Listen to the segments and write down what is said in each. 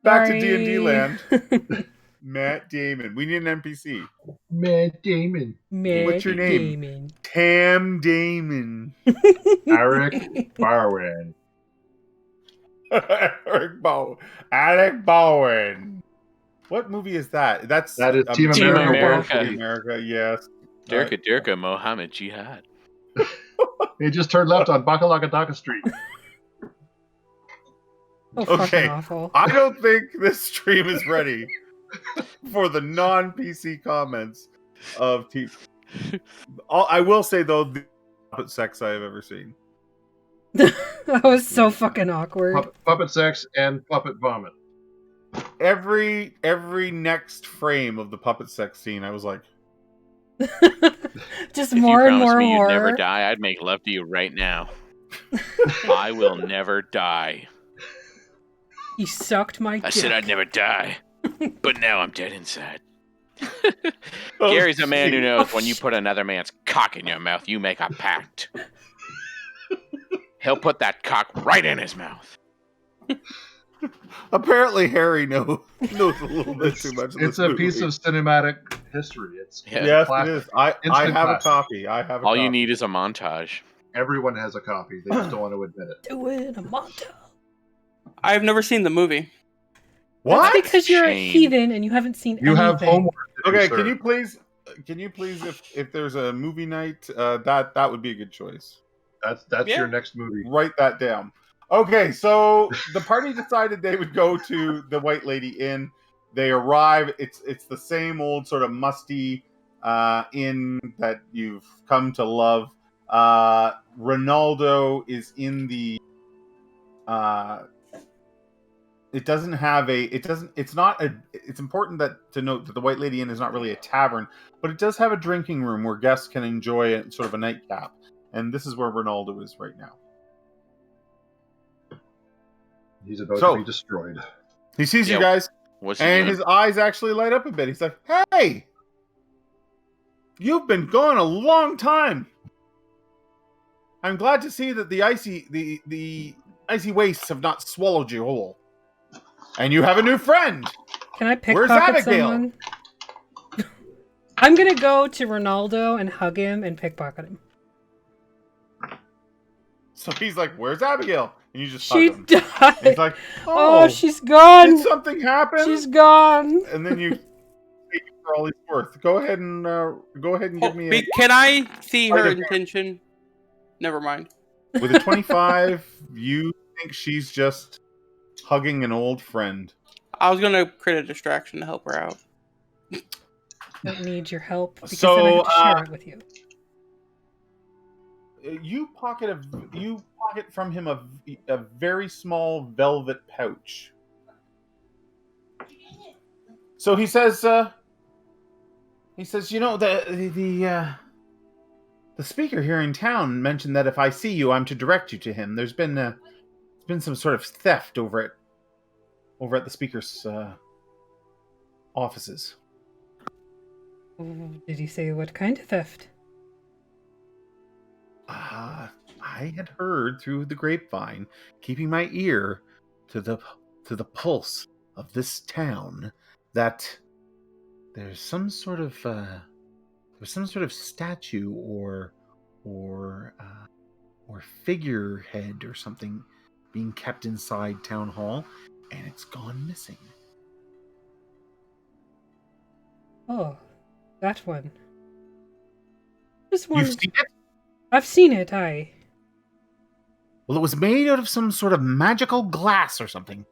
Back to D&D land. Matt Damon. We need an NPC. Matt Damon. What's your name? Damon. Tam Damon. Eric Barwin. Alec Bowen. What movie is that? That is Team Team America. America, yes. Dirka Mohammed Jihad. He just turned left on Bakalakataka Street. Okay, awful. I don't think this stream is ready for the non-PC comments of Team. I will say though, the puppet sex I have ever seen. That was so fucking awkward. Puppet sex and puppet vomit. Every next frame of the puppet sex scene, I was like, Just If more you and promised more me you'd horror. never die, I'd make love to you right now. I will never die. He sucked my dick. I said I'd never die, but now I'm dead inside. oh, Gary's a man who shit. knows when you put another man's cock in your mouth, you make a pact. He'll put that cock right in his mouth. Apparently, Harry knows a little bit too much. Of It's this a movie. piece of cinematic history. It's Yeah. Yes, it is. I Instant have a classic. copy. I have a All copy. you need is a montage. Everyone has a copy. They just don't want to admit it. Do it, a montage. I've never seen the movie. What? That's because you're a Shame. heathen and you haven't seen You have anything. homework. to do, Okay, sir. can you please, if there's a movie night, that would be a good choice. That's Yeah. your next movie. Write that down. Okay, so the party decided they would go to the White Lady Inn. They arrive. It's the same old sort of musty inn that you've come to love. Ronaldo is in the. It doesn't have a. It doesn't. It's not a. It's important to note that the White Lady Inn is not really a tavern, but it does have a drinking room where guests can enjoy it, sort of a nightcap. And this is where Ronaldo is right now. He's about So- to be destroyed. He sees you Yeah. guys, What's he and doing? his eyes actually light up a bit. He's like, "Hey, you've been gone a long time. I'm glad to see that the icy wastes have not swallowed you whole, and you have a new friend." Can I Where's pickpocket Abigail? someone? I'm gonna go to Ronaldo and hug him and pickpocket him. So he's like, "Where's Abigail?" And you just She hug him. And died. he's like, Oh, "Oh, she's gone. did something happen?" She's gone. And then you take it for all he's worth. Go ahead and give me Can I see her Okay. intention? Never mind. with a 25. You think she's just hugging an old friend? I was gonna create a distraction to help her out. Don't need your help because So, then I have to share it with you. You pocket from him a very small velvet pouch. So he says, you know, the speaker here in town mentioned that if I see you, I'm to direct you to him. There's been some sort of theft over at the speaker's offices. Did he say what kind of theft? I had heard through the grapevine, keeping my ear to the pulse of this town, that there's some sort of statue or figurehead or something being kept inside town hall, and it's gone missing. Oh, that one. This one. You've seen it? I've seen it, aye. Well, it was made out of some sort of magical glass or something.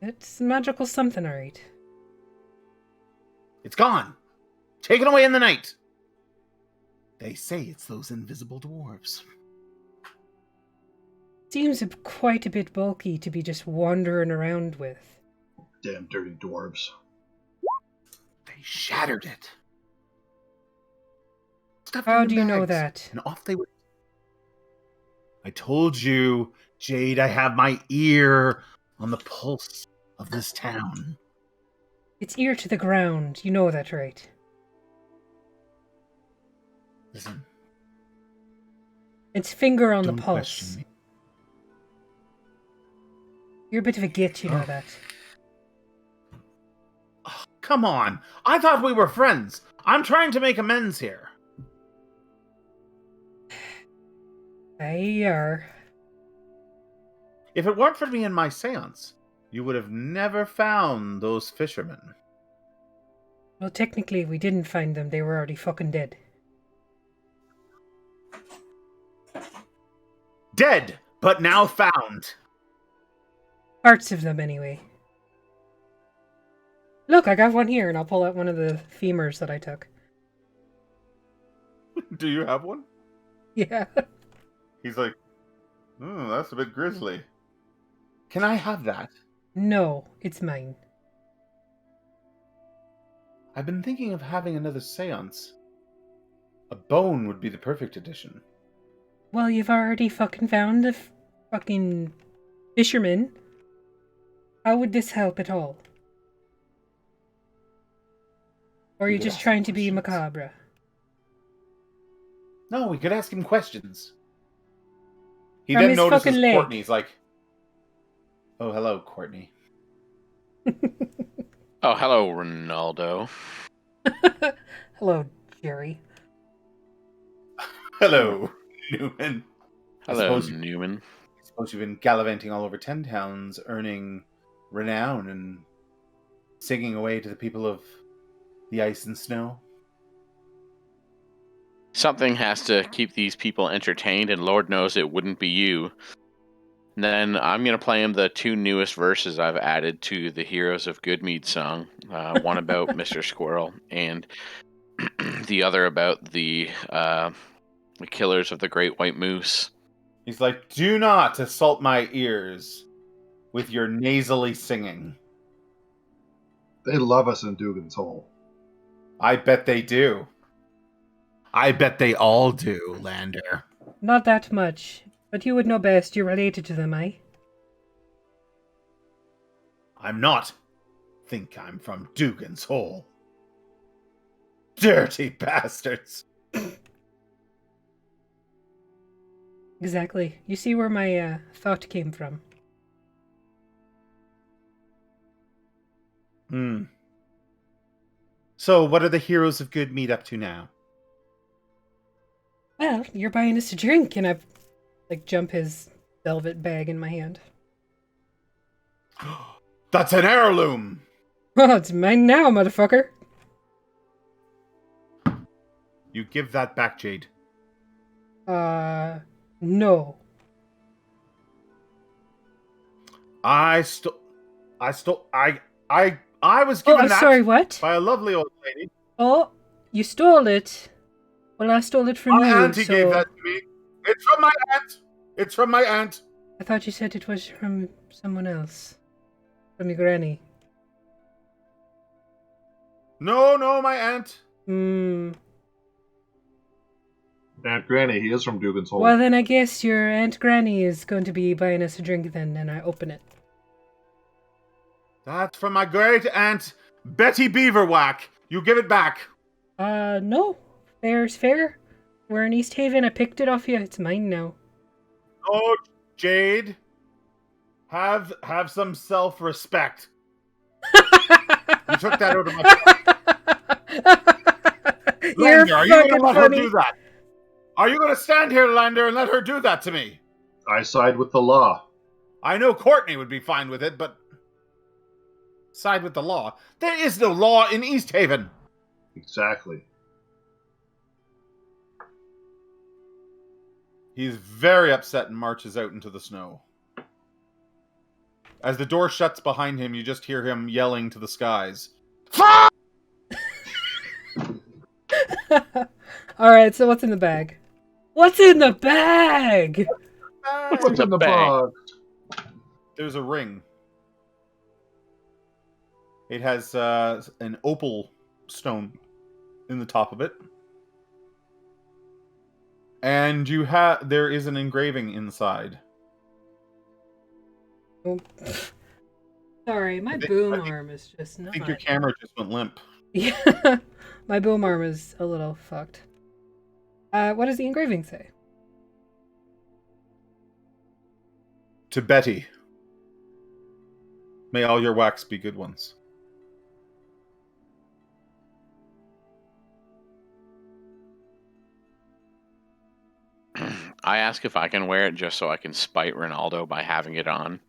It's magical something, alright. It's gone. Taken away in the night. They say it's those invisible dwarves. Seems quite a bit bulky to be just wandering around with. Damn dirty dwarves. They shattered it. Stuffed How in do you know bags, that? And off they went. I told you, Jade, I have my ear on the pulse of this town. It's ear to the ground. You know that, right? Listen, It's finger on don't the question pulse. me. You're a bit of a git, you know that. Come on. I thought we were friends. I'm trying to make amends here. Aye, are. If it weren't for me and my seance, you would have never found those fishermen. Well, technically, we didn't find them. They were already fucking dead. Dead, but now found. Parts of them, anyway. Look, I got one here, and I'll pull out one of the femurs that I took. Do you have one? Yeah. He's like, that's a bit grisly. Can I have that? No, it's mine. I've been thinking of having another seance. A bone would be the perfect addition. Well, you've already fucking found the fucking fisherman. How would this help at all? Or are you could just ask trying to be questions. macabre? No, we could ask him questions. He From then his notices fucking leg. Courtney's like, oh, hello, Courtney. Oh, hello, Ronaldo. Hello, Jerry. Hello, Newman. Hello, suppose you- Newman. I suppose you've been gallivanting all over 10 towns, earning renown and singing away to the people of the ice and snow. Something has to keep these people entertained, and Lord knows it wouldn't be you. And then I'm going to play him the two newest verses I've added to the Heroes of Goodmead song. One about Mr. Squirrel, and the other about the killers of the Great White Moose. He's like, do not assault my ears with your nasally singing. They love us in Dugan's Hole. I bet they do. I bet they all do, Lander. Not that much, but you would know best. You're related to them, eh? I'm not. Think I'm from Dugan's Hole. Dirty bastards. Exactly. You see where my thought came from. So, what are the Heroes of Goodmead up to now? Well, you're buying us a drink, and I've jump his velvet bag in my hand. That's an heirloom! Well, it's mine now, motherfucker. You give that back, Jade. No. I was Oh, given I'm that sorry, what? by a lovely old lady. Oh, you stole it. Well, I stole it from My you, auntie so... gave that to me. It's from my aunt. It's from my aunt. I thought you said it was from someone else. From your granny. No, my aunt. Hmm. Aunt Granny, he is from Dugan's Hole. Well, then I guess your Aunt Granny is going to be buying us a drink then, and I open it. That's from my great aunt, Betty Beaverwhack. You give it back. No. Fair's fair. We're in Easthaven. I picked it off you. It's mine now. Oh, Jade. Have some self-respect. You took that out of my... You're Lander, are you going to fucking let her funny. do that? Are you going to stand here, Lander, and let her do that to me? I side with the law. I know Courtney would be fine with it, but... Side with the law. There is no law in Easthaven. Exactly. He's very upset and marches out into the snow. As the door shuts behind him, you just hear him yelling to the skies. Fuck! Alright, so what's in the bag? What's in the bag? What's in the bag? box? There's a ring. It has an opal stone in the top of it. And there is an engraving inside. Oh. Sorry, my boom arm is just not... I think your camera just went limp. Yeah, my boom arm is a little fucked. What does the engraving say? To Betty. May all your whacks be good ones. I ask if I can wear it just so I can spite Ronaldo by having it on.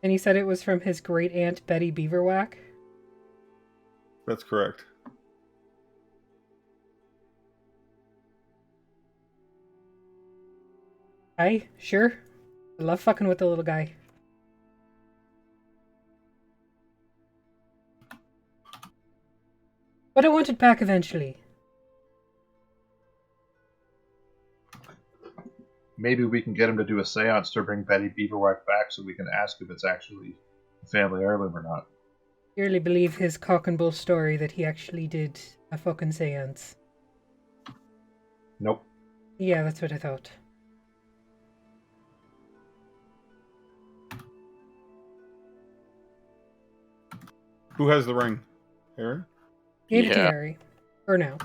And he said it was from his great aunt Betty Beaverwack. That's correct. Aye, sure. I love fucking with the little guy. But I want it back eventually. Maybe we can get him to do a seance to bring Betty Beaverwack back so we can ask if it's actually a family heirloom or not. Purely believe his cock and bull story that he actually did a fucking seance. Nope. Yeah, that's what I thought. Who has the ring? Harry? Gave it to Yeah. Harry. For now.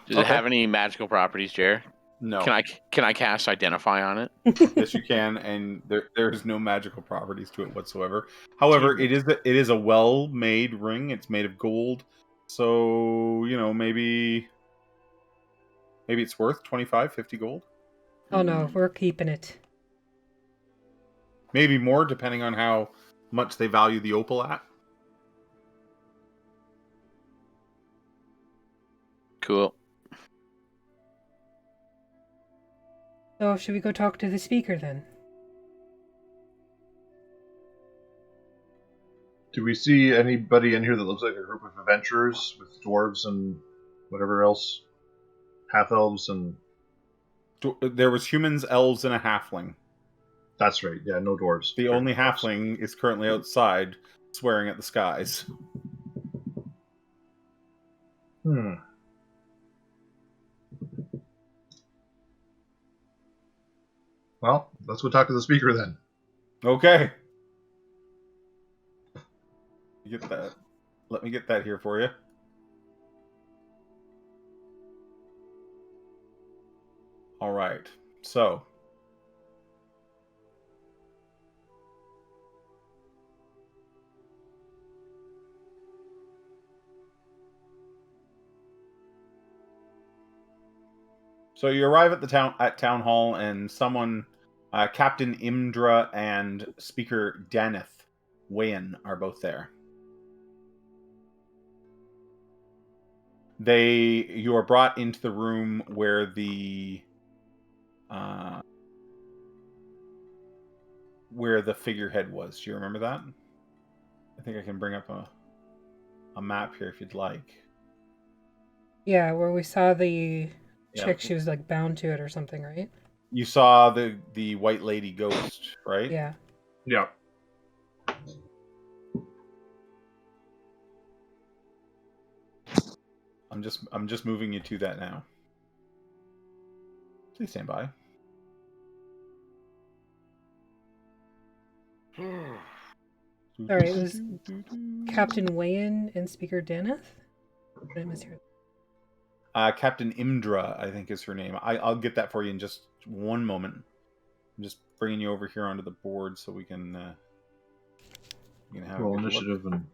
Does it Okay. have any magical properties, Jer? No. Can I cast Identify on it? Yes, you can, and there is no magical properties to it whatsoever. However, it is a well-made ring. It's made of gold, so maybe it's worth 25, 50 gold. Oh no, we're keeping it. Maybe more, depending on how much they value the opal at. Cool. So should we go talk to the speaker then? Do we see anybody in here that looks like a group of adventurers with dwarves and whatever else? Half-elves and... There was humans, elves, and a halfling. That's right, yeah, no dwarves. The only halfling is currently outside, swearing at the skies. Well, let's go talk to the speaker then. Okay. Get that. Let me get that here for you. All right. So, you arrive at the town hall, and someone, Captain Imdra and Speaker Daneth Wayan are both there. You are brought into the room where the figurehead was. Do you remember that? I think I can bring up a map here if you'd like. Yeah, where we saw the Yeah. chick, she was like bound to it or something, right? You saw the white lady ghost, right? Yeah. Yeah. I'm just moving you to that now. Please stand by. Sorry, it was Captain Wayan and Speaker Daneth? Did I mishear? Captain Imdra, I think is her name. I'll get that for you in just one moment. I'm just bringing you over here onto the board so we can have Roll a good initiative look. and...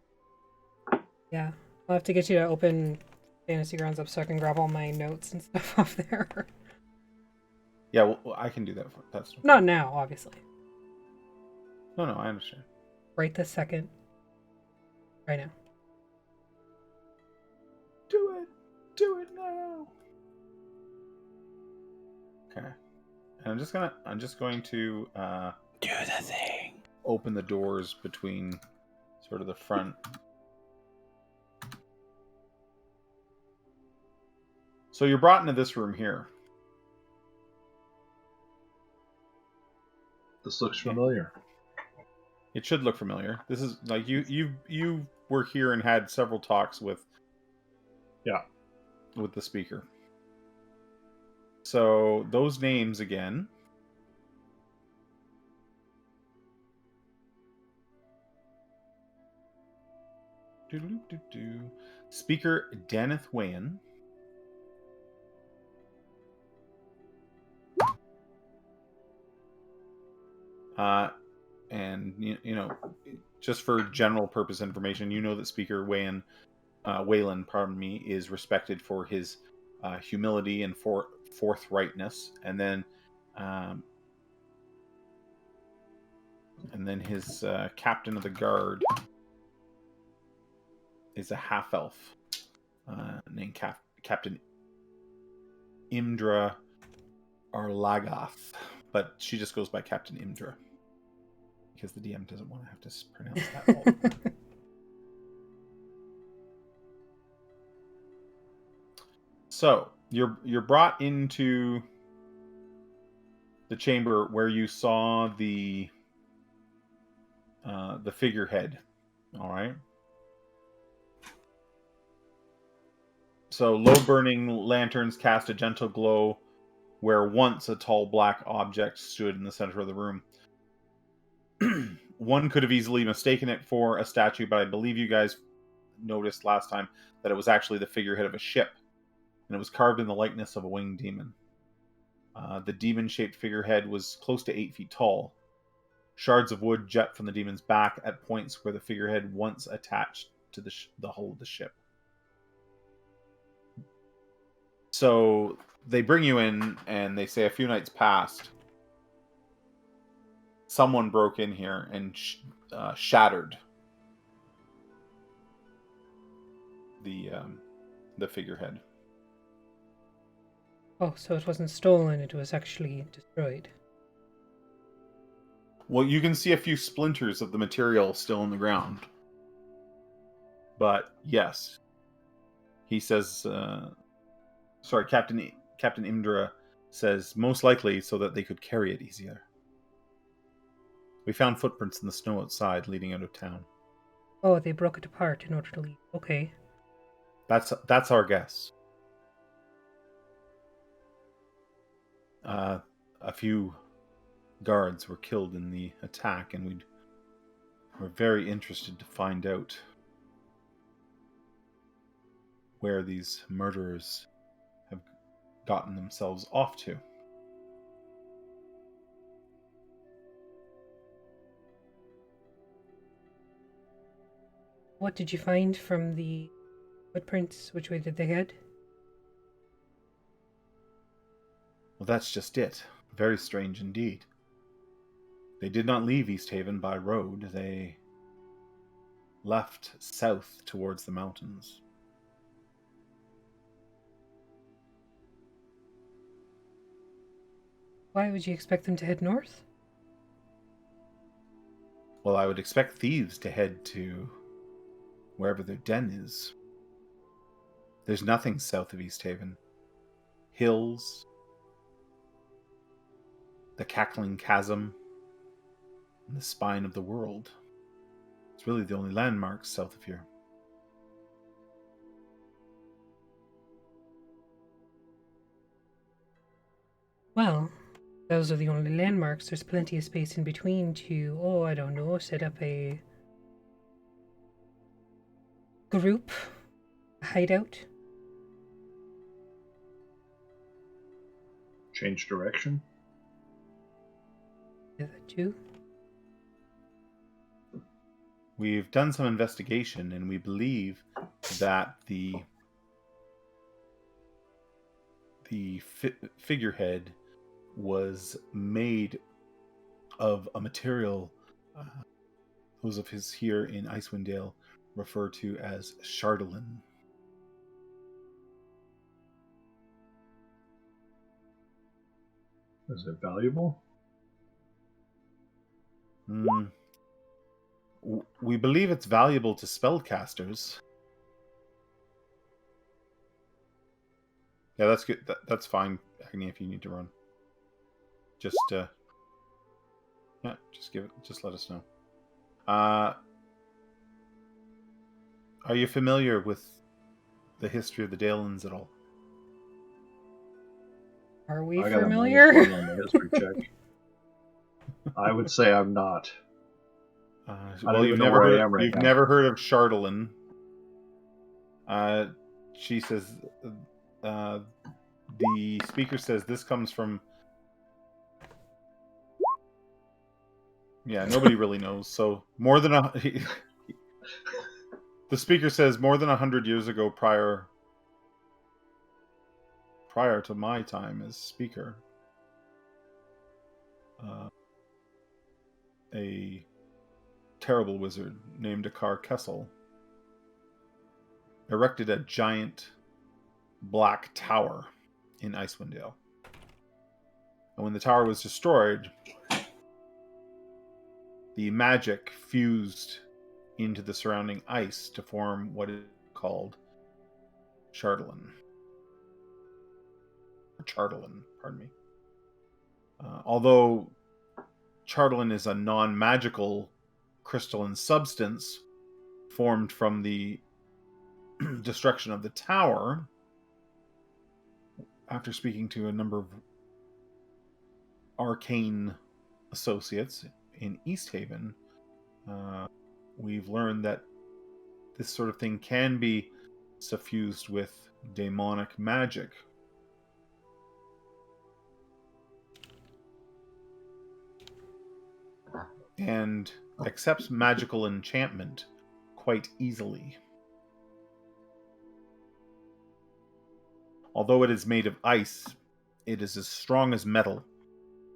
Yeah. I'll have to get you to open Fantasy Grounds up so I can grab all my notes and stuff off there. Yeah, well, I can do that. That's Not now, obviously. no, I understand. Right this second. Right now. Do it now. Okay, and I'm just going to Do the thing. open the doors between sort of the front. So you're brought into this room here. This looks familiar. It should look familiar. This is like you were here and had several talks with the speaker. So those names again. Speaker Daneth Wayan. And you know, just for general purpose information, you know that Speaker Wayan, Wayland, pardon me, is respected for his humility and forthrightness, and then his captain of the guard is a half elf named Captain Imdra Arlagath, but she just goes by Captain Imdra because the DM doesn't want to have to pronounce that all. So you're brought into the chamber where you saw the figurehead. All right. So low burning lanterns cast a gentle glow where once a tall black object stood in the center of the room. One could have easily mistaken it for a statue, but I believe you guys noticed last time that it was actually the figurehead of a ship, and it was carved in the likeness of a winged demon. The demon-shaped figurehead was close to 8 feet tall. Shards of wood jet from the demon's back at points where the figurehead once attached to the hull of the ship. So they bring you in, and they say a few nights passed. Someone broke in here and shattered the figurehead. Oh, so it wasn't stolen, it was actually destroyed. Well, you can see a few splinters of the material still in the ground. But yes, he says, Captain Imdra says, most likely so that they could carry it easier. We found footprints in the snow outside leading out of town. Oh, they broke it apart in order to leave. Okay. That's our guess. A few guards were killed in the attack, and we're very interested to find out where these murderers have gotten themselves off to. What did you find from the footprints? Which way did they head? Well, that's just it. Very strange indeed. They did not leave Easthaven by road. They left south towards the mountains. Why would you expect them to head north? Well, I would expect thieves to head to wherever their den is. There's nothing south of Easthaven. Hills, the cackling chasm, and the spine of the world. It's really the only landmarks south of here. Well, those are the only landmarks. There's plenty of space in between to, I don't know, set up a group, a hideout. Change direction? Yeah, that too. We've done some investigation, and we believe that the figurehead was made of a material those of us here in Icewind Dale refer to as chardolin. Is it valuable? We believe it's valuable to spellcasters. Yeah, that's good. That's fine, Agni, if you need to run. Just just let us know. Are you familiar with the history of the Dalens at all? Are we I got familiar? a -1 on the history check. I would say I'm not. Well, even know where I am right you've now. never heard of Chardolin. She says, the speaker says this comes from. Yeah, nobody really knows. So more than a. The speaker says more than 100 years ago, prior to my time as speaker, a terrible wizard named Akar Kessel erected a giant black tower in Icewind Dale. And when the tower was destroyed, the magic fused into the surrounding ice to form what is called Chardelin. Chardelin, pardon me. Although Chardelin is a non-magical crystalline substance formed from the destruction of the tower, after speaking to a number of arcane associates in Easthaven, we've learned that this sort of thing can be suffused with demonic magic. And accepts magical enchantment quite easily. Although it is made of ice, it is as strong as metal,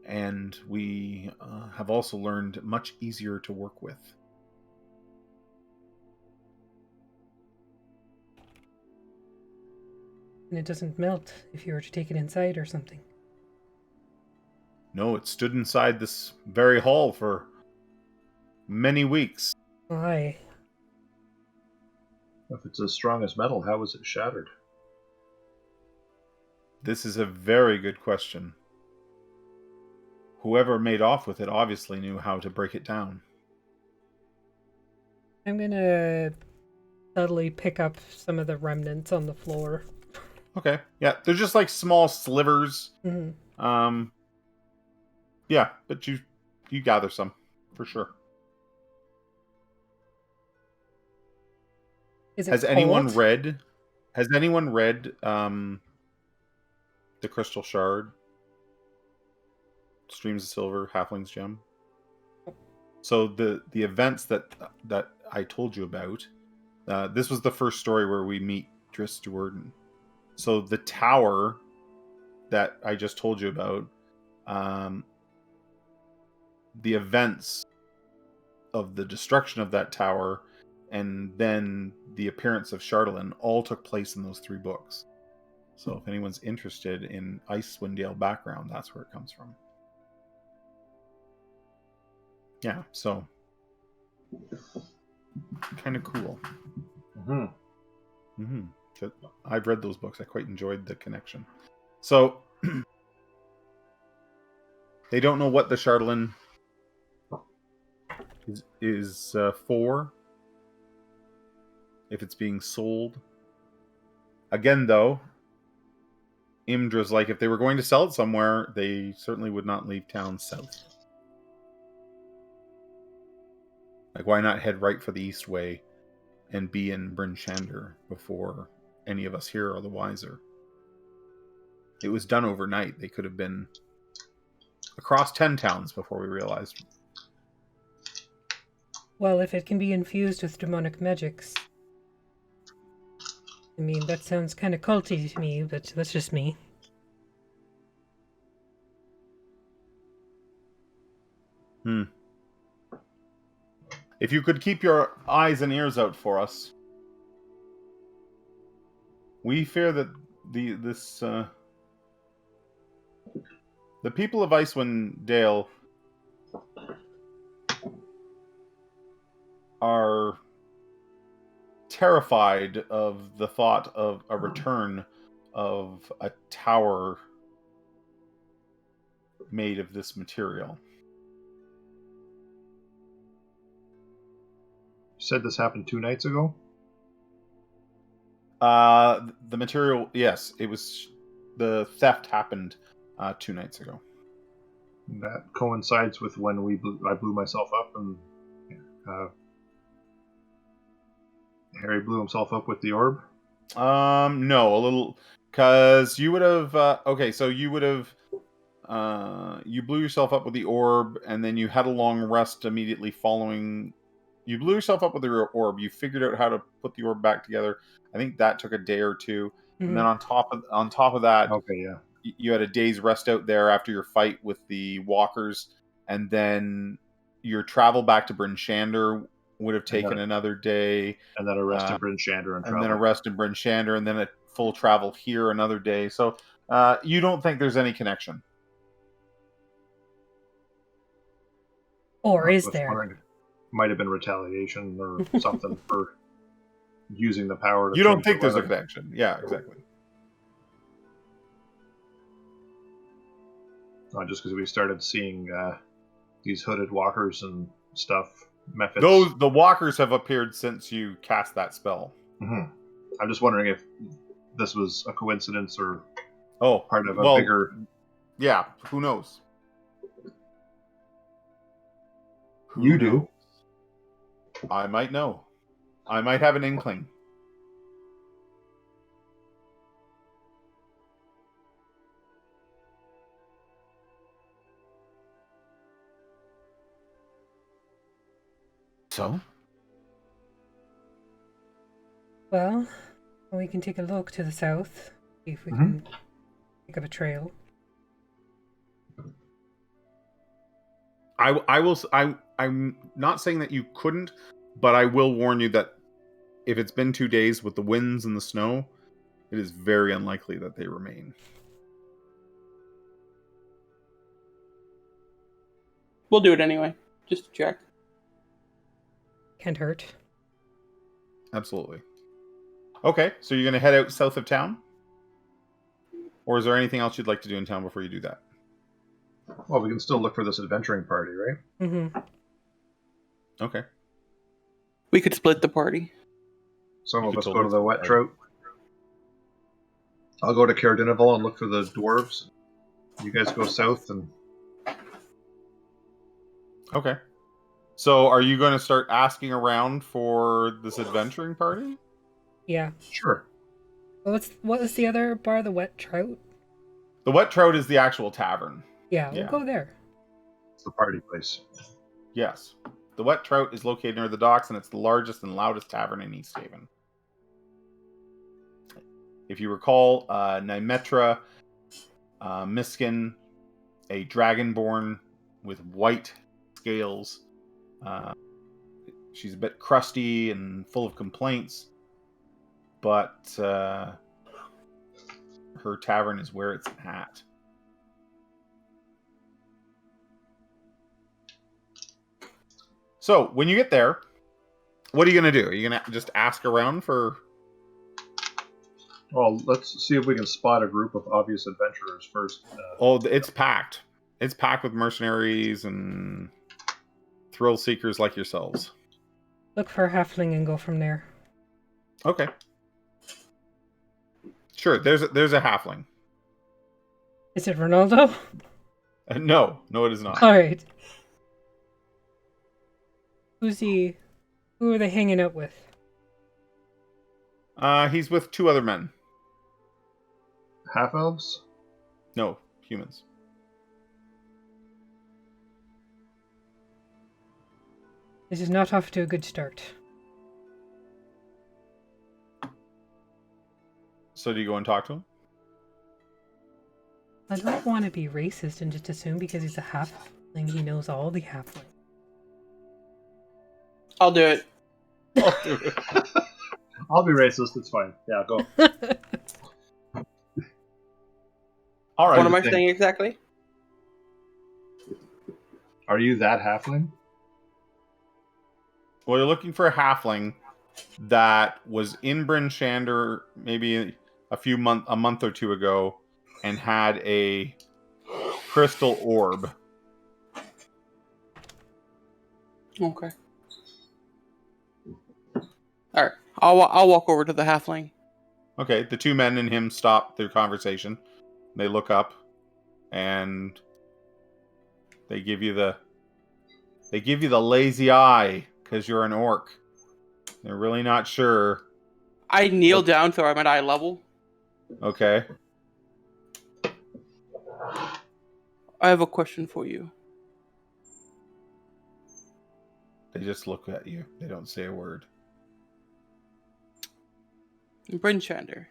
and we have also learned much easier to work with. And it doesn't melt if you were to take it inside or something. No, it stood inside this very hall for many weeks. Why? If it's as strong as metal, how was it shattered? This is a very good question. Whoever made off with it obviously knew how to break it down. I'm gonna subtly pick up some of the remnants on the floor. Okay, yeah, they're just like small slivers. Mm-hmm. Yeah, but you gather some for sure. Is it Has anyone cold? read The Crystal Shard, Streams of Silver, Halfling's Gem? So the events that I told you about, this was the first story where we meet Dris Duerden. So the tower that I just told you about, the events of the destruction of that tower and then the appearance of Chardelin all took place in those 3 books. So if anyone's interested in Icewind Dale background, that's where it comes from. Yeah, so kind of cool. So I've read those books. I quite enjoyed the connection. So they don't know what the Chardelin is for, if it's being sold. Again, though, Imdra's like, if they were going to sell it somewhere, they certainly would not leave town south. Like, why not head right for the East Way and be in Bryn Shander before any of us here are the wiser? It was done overnight. They could have been across 10 towns before we realized. Well, if it can be infused with demonic magics. I mean, that sounds kind of culty to me, but that's just me. If you could keep your eyes and ears out for us. We fear that the people of Icewind Dale are terrified of the thought of a return of a tower made of this material. You said this happened 2 nights ago? The material, yes, it was. The theft happened 2 nights ago. That coincides with when I blew myself up, and Harry blew himself up with the orb. No, a little, because you would have. Okay, so you would have. You blew yourself up with the orb, and then you had a long rest immediately following. You blew yourself up with the orb. You figured out how to put the orb back together. I think that took a day or two, and then on top of that, Okay, yeah. you had a day's rest out there after your fight with the walkers, and then your travel back to Bryn Shander would have taken another day, And then a rest in Bryn Shander and and then travel. a rest in Bryn Shander, and then a full travel here another day. So you don't think there's any connection? Or I is was there? wondering if it might have been retaliation or something for using the power to You don't change think the there's a weather. connection? Yeah, exactly. Just because we started seeing these hooded walkers and stuff, methods. The walkers have appeared since you cast that spell. Mm-hmm. I'm just wondering if this was a coincidence or Oh, part of a well, bigger. yeah. Who knows? You do. Knows? I might know. I might have an inkling. So? Well, we can take a look to the south, see if we Mhm. can pick up a trail. I'm not saying that you couldn't, but I will warn you that if it's been 2 days with the winds and the snow, it is very unlikely that they remain. We'll do it anyway, just to check. Can't hurt. Absolutely. Okay, so you're going to head out south of town? Or is there anything else you'd like to do in town before you do that? Well, we can still look for this adventuring party, right? Mm-hmm. Okay. We could split the party. Some You of could us go totally to the wet split trout. I'll go to Caerdinival and look for the dwarves. You guys go south and Okay. So are you going to start asking around for this adventuring party? Yeah. sure. Well, what was the other bar? The Wet Trout? The Wet Trout is the actual tavern. Yeah, we'll Yeah. go there. It's the party place. Yes. The Wet Trout is located near the docks, and it's the largest and loudest tavern in Easthaven. If you recall, Nymetra, Miskin, a dragonborn with white scales. She's a bit crusty and full of complaints, but her tavern is where it's at. So, when you get there, what are you going to do? Are you going to just ask around for... Well, let's see if we can spot a group of obvious adventurers first. Oh, it's packed. It's packed with mercenaries and thrill seekers like yourselves. Look for a halfling and go from there. Okay. Sure, there's a halfling. Is it Ronaldo? No, it is not. All right. Who are they hanging out with? He's with 2 other men. Half elves? No, humans. This is not off to a good start. So do you go and talk to him? I don't want to be racist and just assume because he's a halfling he knows all the halflings. I'll do it. I'll do it. I'll be racist, it's fine. Yeah, go. All right. What am I thing. saying exactly? Are you that halfling? Well, you're looking for a halfling that was in Bryn Shander maybe a month or 2 ago and had a crystal orb. Okay. All right. I'll walk over to the halfling. Okay, the 2 men and him stop their conversation. They look up and they give you the lazy eye because you're an orc. They're really not sure I kneel down so I'm at eye level. Okay. I have a question for you. They just look at you. They don't say a word. Bryn Shander.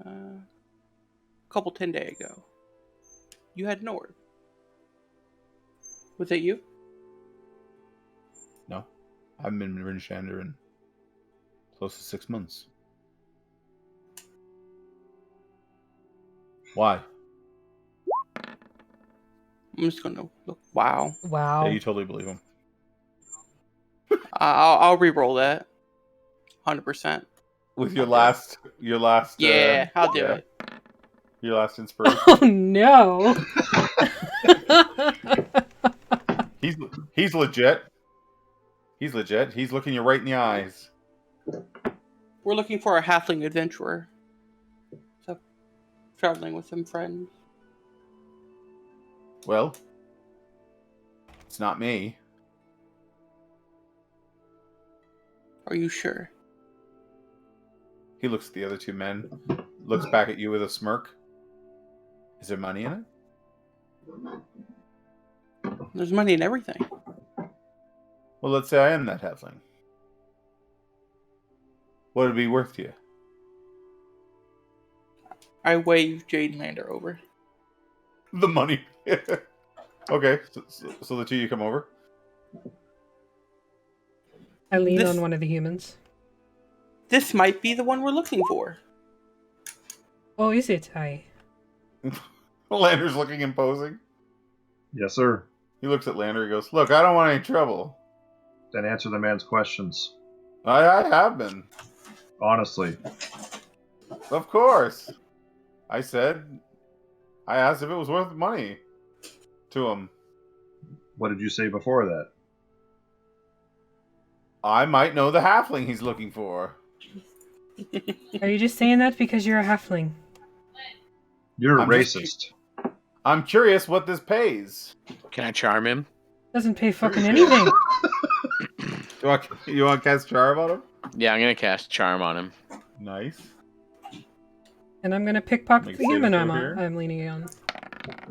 A couple 10 days ago. You had an orb. Was it you? No. I haven't been in Rinshander in close to 6 months. Why? I'm just gonna look. Wow. Wow. Yeah, you totally believe him. I'll re-roll that. 100%. With your I'll do last Yeah, I'll do it. Your last inspiration. Oh no. He's legit. He's legit. He's looking you right in the eyes. We're looking for a halfling adventurer. So, traveling with some friends. Well, it's not me. Are you sure? He looks at the other two men, looks back at you with a smirk. Is there money in it? There's money in everything. Well, let's say I am that halfling. What would it be worth to you? I wave Jade Lander over. The money. Okay, so the two of you come over. I lean on one of the humans. This might be the one we're looking for. Oh, is it? Hi. Lander's looking imposing. Yes, sir. He looks at Lander. He goes, "Look, I don't want any trouble. Then answer the man's questions. I have been. Honestly. Of course. I asked if it was worth money to him. What did you say before that? I might know the halfling he's looking for." Are you just saying that because you're a halfling? You're a I'm racist. I'm curious what this pays. Can I charm him? Doesn't pay fucking anything. You want to cast charm on him? Yeah, I'm gonna cast charm on him. Nice. And I'm gonna pickpocket Make the a human saving throw here. I'm leaning on.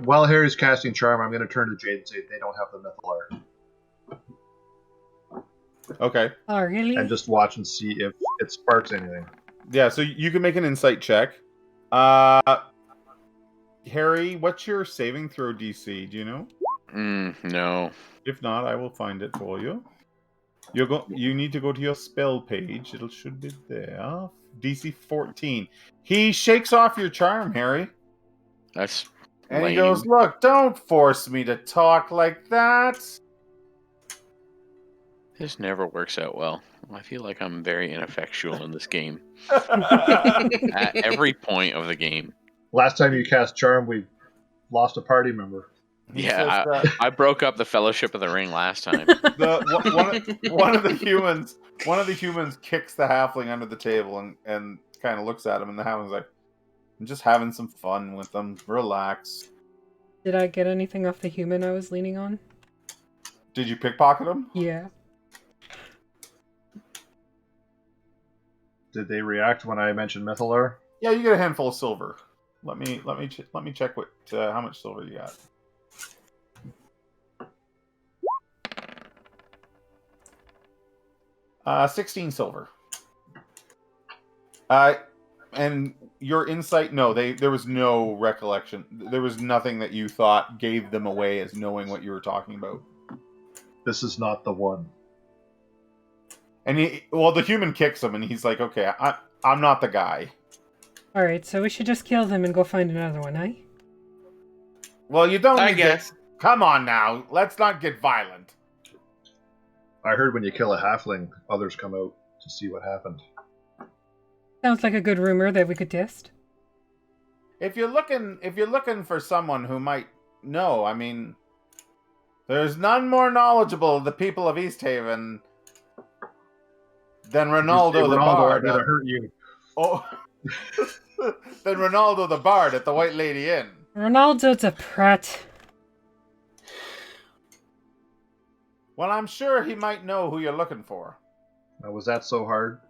While Harry's casting charm, I'm going to turn to Jade and say they don't have the mythical art. Okay. Oh, really? And just watch and see if it sparks anything. Yeah, so you can make an insight check. Harry, what's your saving throw DC? Do you know? No. If not, I will find it for you. You need to go to your spell page. It should be there. DC 14. He shakes off your charm, Harry. That's And lame. he goes, "Look, don't force me to talk like that." This never works out well. I feel like I'm very ineffectual in this game. He At every point of the game. Last time you cast charm, we lost a party member. Yeah, says, I broke up the Fellowship of the Ring last time. one of the humans kicks the halfling under the table and kind of looks at him, and the halfling's like, "I'm just having some fun with them. Relax." Did I get anything off the human I was leaning on? Did you pickpocket him? Yeah. Did they react when I mentioned Mythalar? Yeah, you get a handful of silver. Let me check what how much silver you got. 16 silver. And your insight? No, there was no recollection. There was nothing that you thought gave them away as knowing what you were talking about. This is not the one. And the human kicks him, and he's like, "Okay, I'm not the guy." Alright, so we should just kill them and go find another one, eh? Well, you don't. I need guess. To, come on now, let's not get violent. I heard when you kill a halfling, others come out to see what happened. Sounds like a good rumor that we could test. If you're looking for someone who might know, I mean, there's none more knowledgeable of the people of Easthaven than Ronaldo the Bard. I'm gonna hurt you. Oh, than Ronaldo the Bard at the White Lady Inn. Ronaldo's a prat. Well, I'm sure he might know who you're looking for. Now, was that so hard?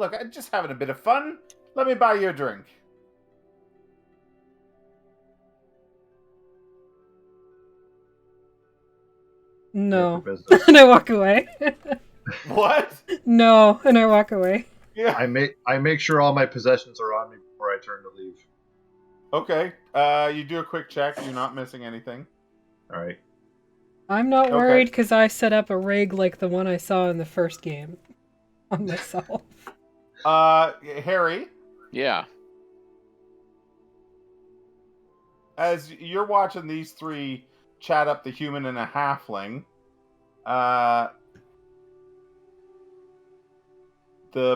Look, I'm just having a bit of fun. Let me buy you a drink. Here for No. business. And I walk away. What? No, and I walk away. Yeah. I make sure all my possessions are on me before I turn to leave. Okay. You do a quick check. You're not missing anything. All right. I'm not Okay. worried because I set up a rig like the one I saw in the first game on myself. Harry, Yeah. as you're watching these three chat up the human and a halfling, the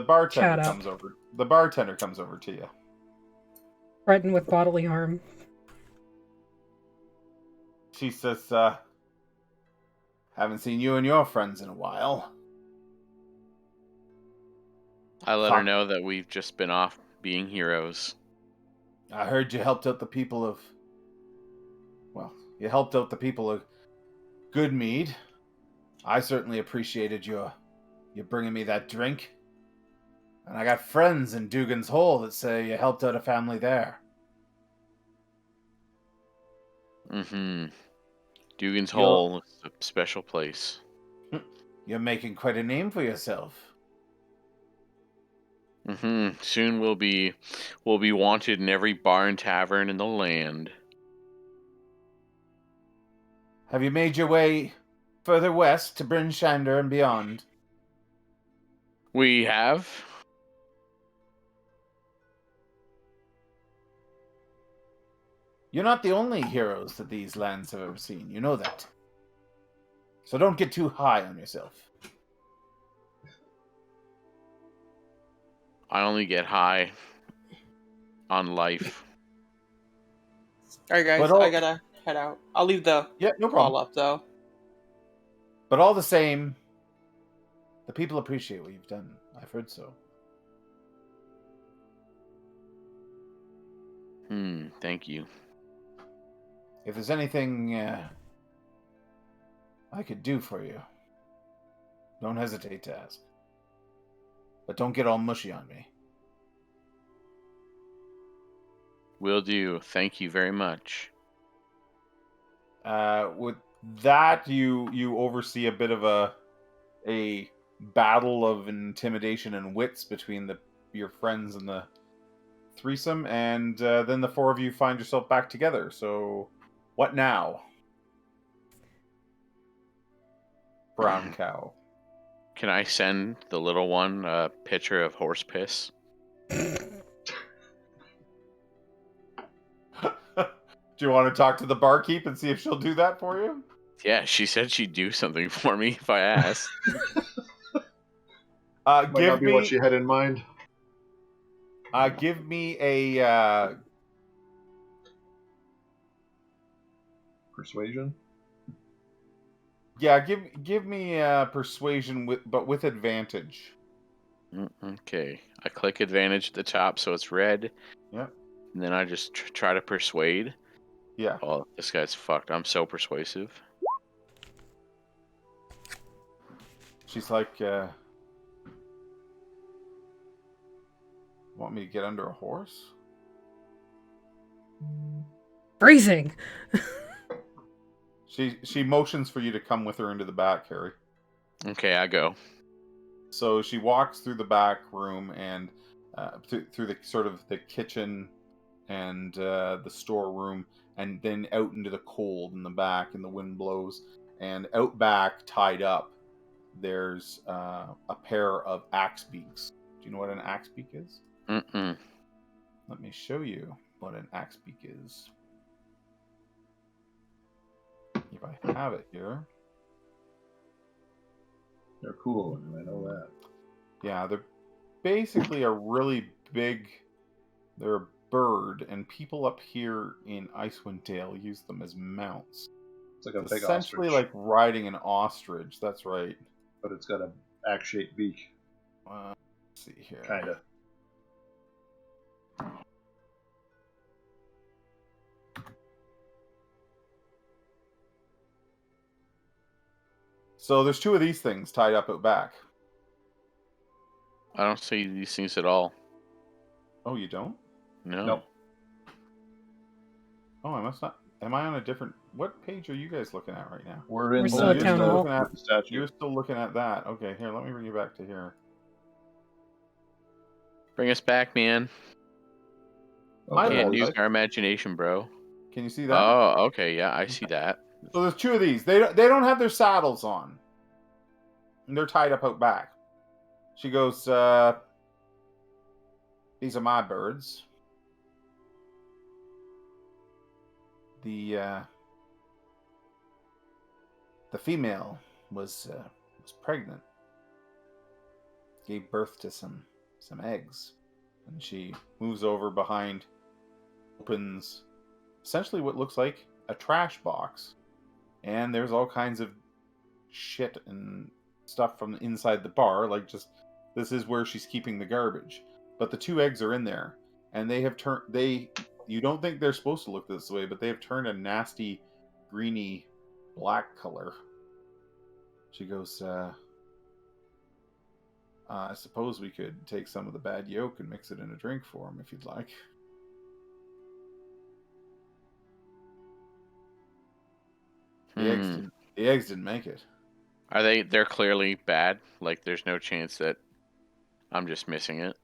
bartender Chat up. comes over. The bartender comes over to you. Threatened with bodily harm. She says, haven't seen you and your friends in a while. I let her Fuck. know that we've just been off being heroes. I heard you helped out the people of... Well, you helped out the people of Goodmead. I certainly appreciated you bringing me that drink. And I got friends in Dugan's Hole that say you helped out a family there. Mm-hmm. Dugan's You'll- Hole is a special place. You're making quite a name for yourself. Mm-hmm. Soon we'll be wanted in every bar and tavern in the land. Have you made your way further west to Bryn Shander and beyond? We have. You're not the only heroes that these lands have ever seen. You know that. So don't get too high on yourself. I only get high on life. Alright, guys, But all- I gotta head out. I'll leave the Yeah, no call problem. up, though. But all the same, the people appreciate what you've done. I've heard so. Thank you. If there's anything I could do for you, don't hesitate to ask. But don't get all mushy on me. Will do. Thank you very much. With that, you oversee a bit of a battle of intimidation and wits between your friends and the threesome, and then the four of you find yourself back together. So, what now? Brown cow. Can I send the little one a picture of horse piss? Do you want to talk to the barkeep and see if she'll do that for you? Yeah, she said she'd do something for me if I asked. Might Give not be what me she had in mind. give me a Persuasion. yeah, give me a persuasion with advantage. Okay. I click advantage at the top so it's red. Yep. And then I just try to persuade. Yeah. Oh, this guy's fucked. I'm so persuasive. She's like, want me to get under a horse? Freezing! She motions for you to come with her into the back, Harry. Okay, I go. So she walks through the back room and through the sort of the kitchen and the storeroom, and then out into the cold in the back, and the wind blows. And out back, tied up, there's a pair of axe beaks. Do you know what an axe beak is? Mm-mm. Let me show you what an axe beak is. If I have it here. They're cool, I know that. Yeah, they're basically a really big... They're a bird, and people up here in Icewind Dale use them as mounts. It's like a It's big essentially ostrich, like riding an ostrich, that's right. but it's got a axe-shaped beak, Let's see here. kind of. So there's two of these things tied up out back. I don't see these things at all. Oh, you don't? No. Nope. Oh, I must not. Am I on a different? What page are you guys looking at right now? We're in still the, at Town Hall. Looking at the statue. You're still looking at that. Okay, here. Let me bring you back to here. Bring us back, man. My Okay. Can't lord. use our imagination, bro. Can you see that? Oh, okay, yeah, I see that. So there's two of these. They don't have their saddles on. And they're tied up out back. She goes, these are my birds. The female was pregnant. Gave birth to some eggs. And she moves over behind, opens essentially what looks like a trash box. And there's all kinds of shit and stuff from inside the bar, like just this is where she's keeping the garbage. But the two eggs are in there, and they have turned you don't think they're supposed to look this way, but they have turned a nasty greeny black color. She goes, I suppose we could take some of the bad yolk and mix it in a drink for him if you'd like. The eggs didn't make it. Are they're clearly bad? Like there's no chance that I'm just missing it.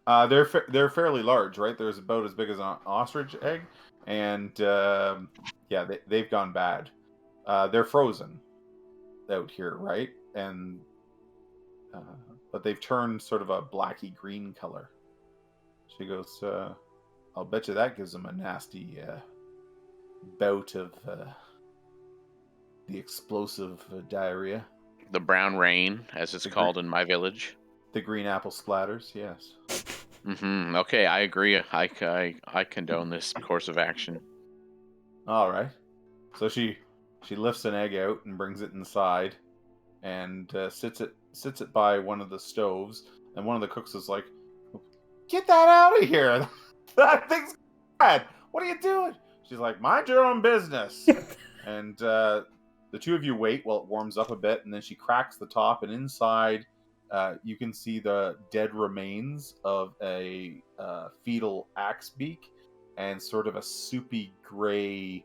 They're fairly large, right? They're about as big as an ostrich egg, and yeah, they've gone bad. They're frozen out here, right? And but they've turned sort of a blacky green color. She goes, I'll bet you that gives them a nasty bout of the explosive diarrhea. The brown rain, as it's called in my village. The green apple splatters, yes. Okay, I agree. I condone this course of action. All right. So she lifts an egg out and brings it inside, and sits it by one of the stoves. And one of the cooks is like, "Get that out of here! That thing's bad. What are you doing?" She's like, "Mind your own business." And the two of you wait while it warms up a bit, and then she cracks the top, and inside you can see the dead remains of a fetal axe beak and sort of a soupy gray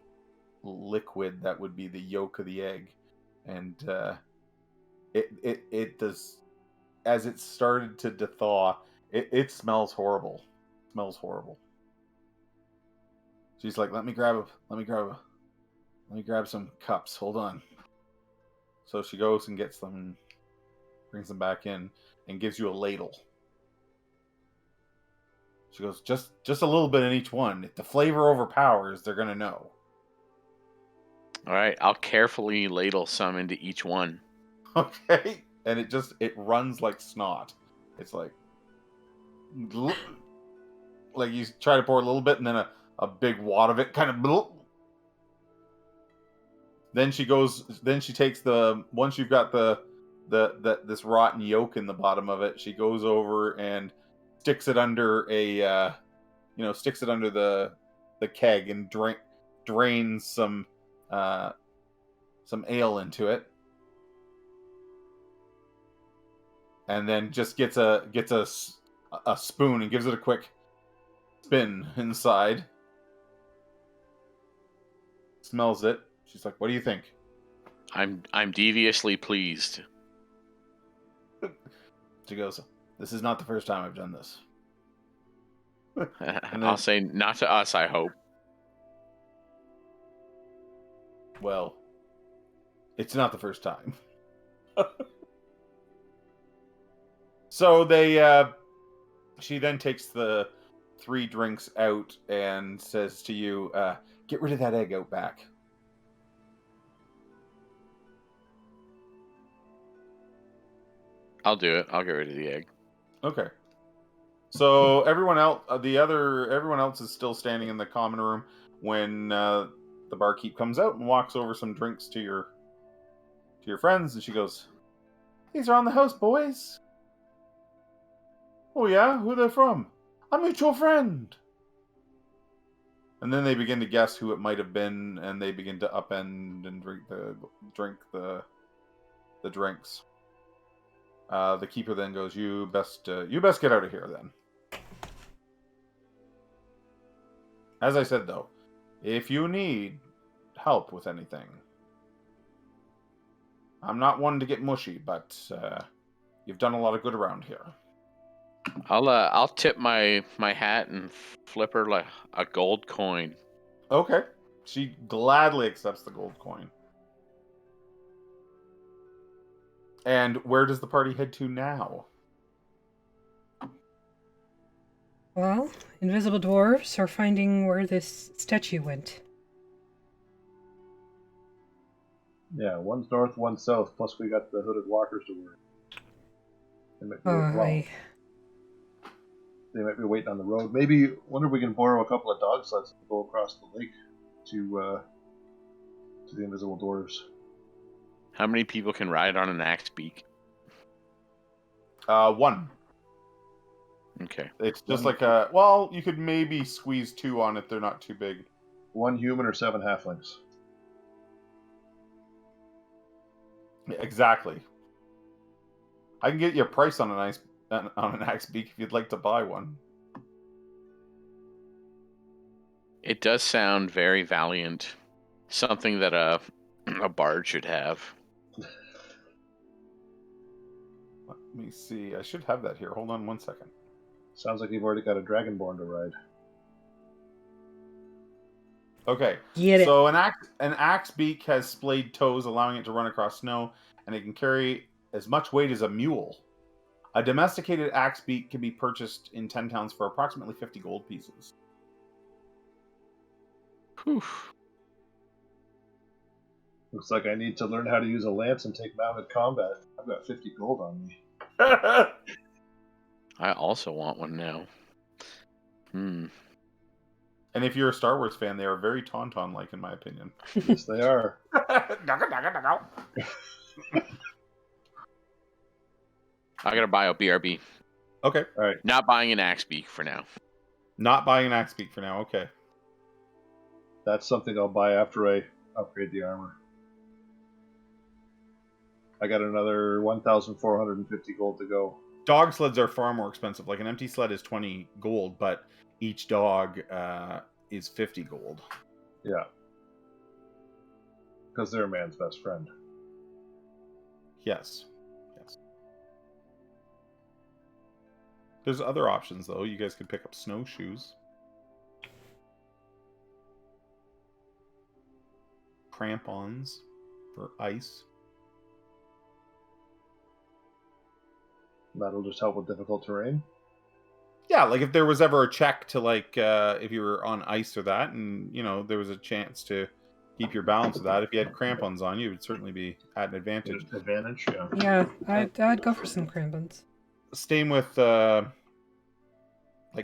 liquid that would be the yolk of the egg. And it does, as it started to thaw, it smells horrible. It smells horrible. She's like, let me grab some cups. Hold on. So she goes and gets them and brings them back in and gives you a ladle. She goes, just a little bit in each one. If the flavor overpowers, they're gonna know. All right, I'll carefully ladle some into each one. Okay, and it runs like snot. It's like you try to pour a little bit, and then a big wad of it kind of. Then she takes once you've got this rotten yolk in the bottom of it, she goes over and sticks it under the keg and drains some ale into it, and then just gets a spoon and gives it a quick spin inside. Smells it. She's like, "What do you think?" I'm deviously pleased. She goes, "This is not the first time I've done this." I'll say not to us, I hope. Well, it's not the first time. So she then takes the 3 drinks out and says to you, "Get rid of that egg out back." I'll do it. I'll get rid of the egg. Okay. So everyone else is still standing in the common room when the barkeep comes out and walks over some drinks to your friends, and she goes, "These are on the house, boys." "Oh yeah, who they're from?" "A mutual friend." And then they begin to guess who it might have been, and they begin to upend and drink the drinks. The keeper then goes, you best get out of here then. As I said, though, if you need help with anything, I'm not one to get mushy, but you've done a lot of good around here. I'll tip my hat and flip her like a gold coin. Okay. She gladly accepts the gold coin. And where does the party head to now? Well, invisible dwarves are finding where this statue went. Yeah, one's north, one's south. Plus, we got the hooded walkers to worry. They might be they might be waiting on the road. Maybe wonder if we can borrow a couple of dog sleds and go across the lake to the invisible dwarves. How many people can ride on an axe beak? One. Okay. It's just like a... Well, you could maybe squeeze 2 on it. They're not too big. 1 human or 7 halflings. Yeah, exactly. I can get you a price on an axe beak if you'd like to buy one. It does sound very valiant. Something that a bard should have. Let me see. I should have that here. Hold on 1 second. Sounds like you've already got a dragonborn to ride. Okay. Get it. So an axe beak has splayed toes, allowing it to run across snow, and it can carry as much weight as a mule. A domesticated axe beak can be purchased in 10 towns for approximately 50 gold pieces. Whew. Looks like I need to learn how to use a lance and take mounted combat. I've got 50 gold on me. I also want one now. And if you're a Star Wars fan, they are very Tauntaun-like, in my opinion. Yes, they are. I gotta buy a BRB. Okay. All right. Not buying an axe beak for now. Not buying an axe beak for now. Okay. That's something I'll buy after I upgrade the armor. I got another 1,450 gold to go. Dog sleds are far more expensive. Like an empty sled is 20 gold, but each dog is 50 gold. Yeah. Because they're a man's best friend. Yes. Yes. There's other options, though. You guys could pick up snowshoes. Crampons for ice. That'll just help with difficult terrain. Yeah, like if there was ever a check to if you were on ice or that, and there was a chance to keep your balance with that. If you had crampons on you, it would certainly be at an advantage. Advantage, yeah. Yeah, I'd go for some crampons. Same with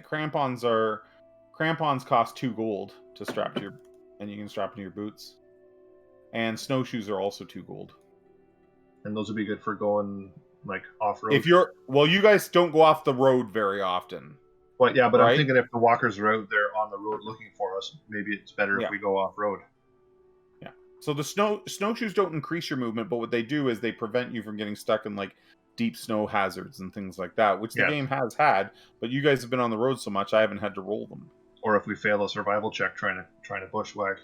crampons cost 2 gold to strap to your, and you can strap into your boots. And snowshoes are also 2 gold. And those would be good for going off-road. If you guys don't go off the road very often. Well, yeah, but right? I'm thinking if the walkers are out there on the road looking for us, maybe it's better if we go off-road. Yeah. So the snowshoes don't increase your movement, but what they do is they prevent you from getting stuck in deep snow hazards and things like that, which the game has had. But you guys have been on the road so much, I haven't had to roll them. Or if we fail a survival check trying to bushwhack.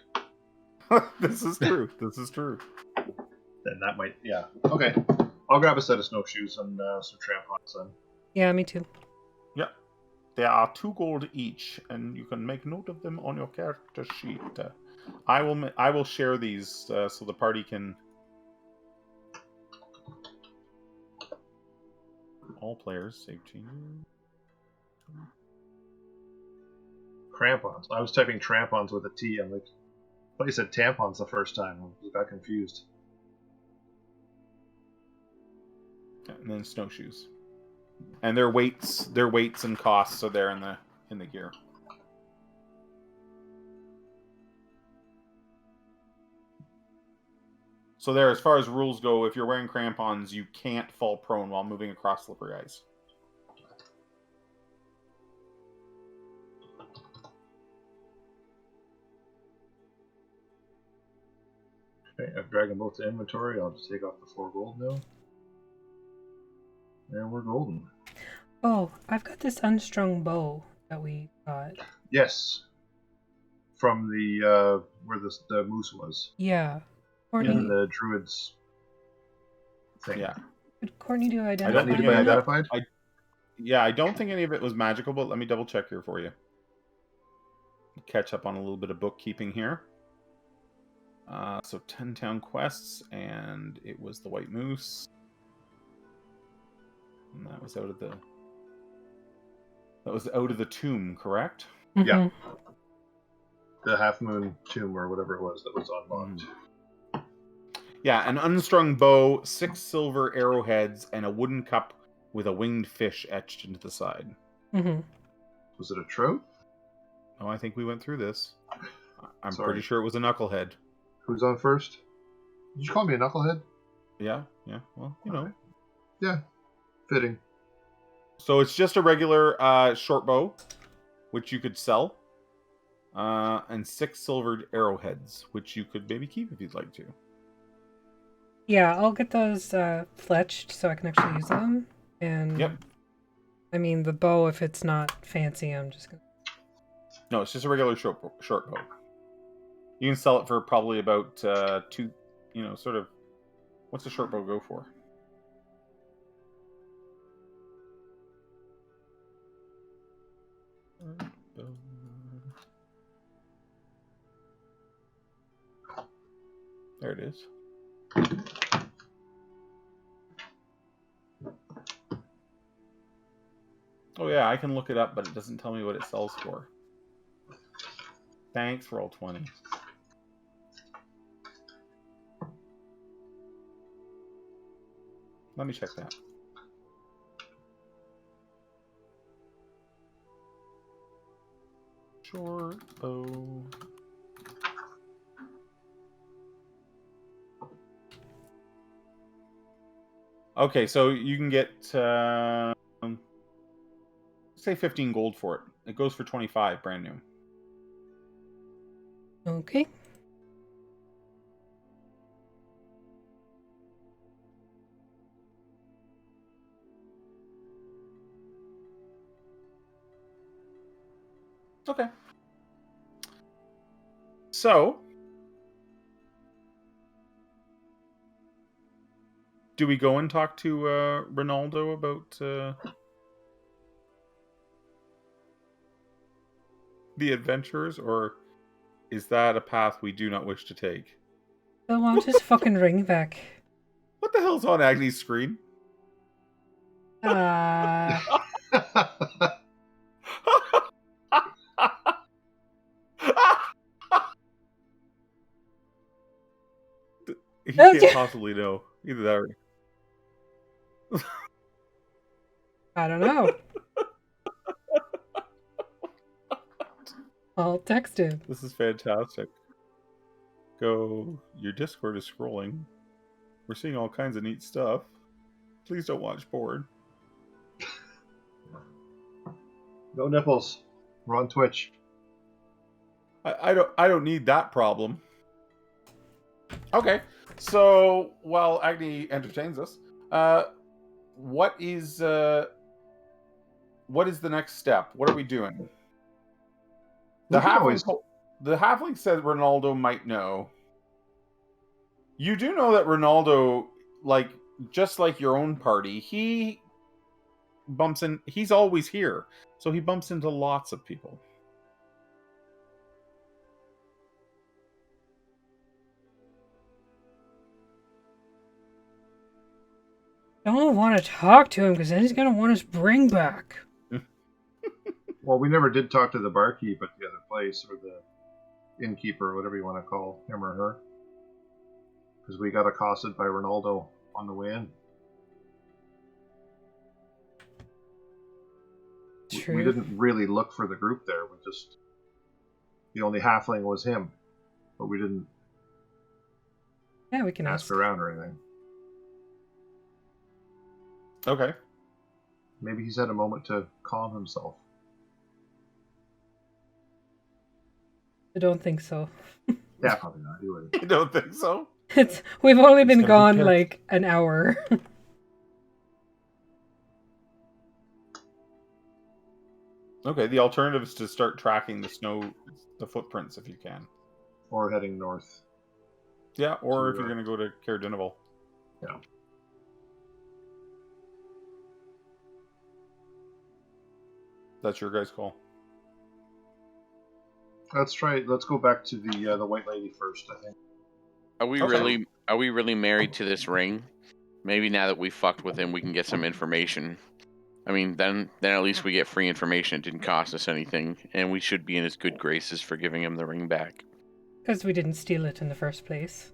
This is true. This is true. Then that might, yeah. Okay. I'll grab a set of snowshoes and some crampons then. Yeah, me too. Yeah. They are 2 gold each, and you can make note of them on your character sheet. I will share these so the party can... All players, save changes. Crampons. I was typing trampons with a T. I'm like, I thought you said tampons the first time. I got confused. And then snowshoes. And their weights and costs are there in the gear. So there, as far as rules go, if you're wearing crampons, you can't fall prone while moving across slippery ice. Okay, I've dragged them both to inventory. I'll just take off the 4 gold now. And we're golden. Oh, I've got this unstrung bow that we got. Yes. From the where the moose was. Yeah. Courtney, In the druid's thing. Yeah. could Courtney do I identify? don't Need think to be any of it, identified? I don't think any of it was magical, but let me double check here for you. Catch up on a little bit of bookkeeping here. So 10 town quests, and it was the White Moose. And that was out of the tomb, correct? Yeah. Mhm. The Half Moon Tomb or whatever it was that was unlocked. Yeah, an unstrung bow, 6 silver arrowheads, and a wooden cup with a winged fish etched into the side. Mhm. Was it a trout? Oh, I think we went through this. I'm Sorry. pretty sure it was a knucklehead. Who's on first? Did you call me a knucklehead? Yeah. Well, you know. Okay. Yeah. Fitting. So it's just a regular short bow, which you could sell, and 6 silvered arrowheads, which you could maybe keep if you'd like to. Yeah, I'll get those fletched so I can actually use them. And Yep. I mean, the bow, if it's not fancy, I'm just gonna. No, it's just a regular short bow. You can sell it for probably about 2, sort of. What's a short bow go for? There it is. Oh yeah, I can look it up, but it doesn't tell me what it sells for. Thanks, Roll20. Let me check that. Short bow. Okay, so you can get say 15 gold for it. It goes for 25, brand new. Okay. Okay. So, do we go and talk to Ronaldo about the adventures, or is that a path we do not wish to take? I want his fucking ring back. What the hell's on Agnes' screen? He can't possibly know. Either that or... I don't know. I'll text him. This is fantastic. Go. Your Discord is scrolling. We're seeing all kinds of neat stuff. Please don't watch porn. No nipples. We're on Twitch. I don't need that problem. Okay. So while Agni entertains us, what is the next step? What are we doing? The halfling said Ronaldo might know. You do know that Ronaldo, just like your own party, he bumps in. He's always here, so he bumps into lots of people. I don't want to talk to him because then he's gonna want his ring back. Well, we never did talk to the barkeep at the other place, or the innkeeper, or whatever you want to call him or her, because we got accosted by Ronaldo on the way in. True. We didn't really look for the group there. The only halfling was him, but we didn't Yeah, we can ask ask. around or anything. Okay. Maybe he's had a moment to calm himself. I don't think so. Yeah, probably not. He would. You don't think so? We've only He's been gonna be gone pissed. like an hour. Okay, the alternative is to start tracking the footprints if you can. Or heading north. Yeah, or To, if you're going to go to Caerdinival. Yeah. That's your guys' call. Let's try. Let's go back to the White Lady first. I think. Are we Okay. really married to this ring? Maybe now that we fucked with him, we can get some information. I mean, then at least we get free information. It didn't cost us anything, and we should be in his good graces for giving him the ring back. Because we didn't steal it in the first place.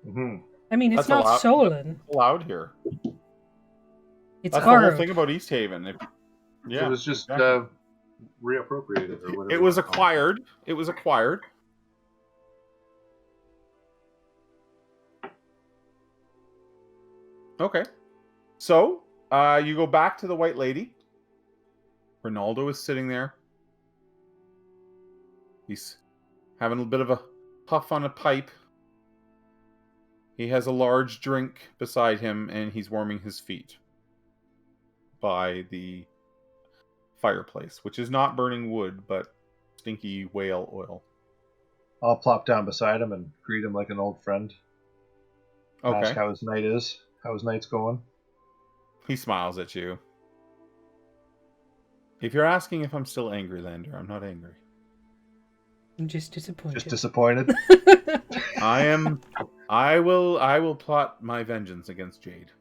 Mm-hmm. I mean, it's That's not stolen. That's allowed here. It's That's borrowed. the whole thing about Easthaven. It was just exactly. reappropriated or whatever. It was acquired. It was acquired. Okay. So, you go back to the White Lady. Ronaldo is sitting there. He's having a bit of a puff on a pipe. He has a large drink beside him, and he's warming his feet by the fireplace, which is not burning wood, but stinky whale oil. I'll plop down beside him and greet him like an old friend. Okay. Ask how his night is. How his night's going. He smiles at you. If you're asking if I'm still angry, Lander, I'm not angry. I'm just disappointed. Just disappointed. I will plot my vengeance against Jade.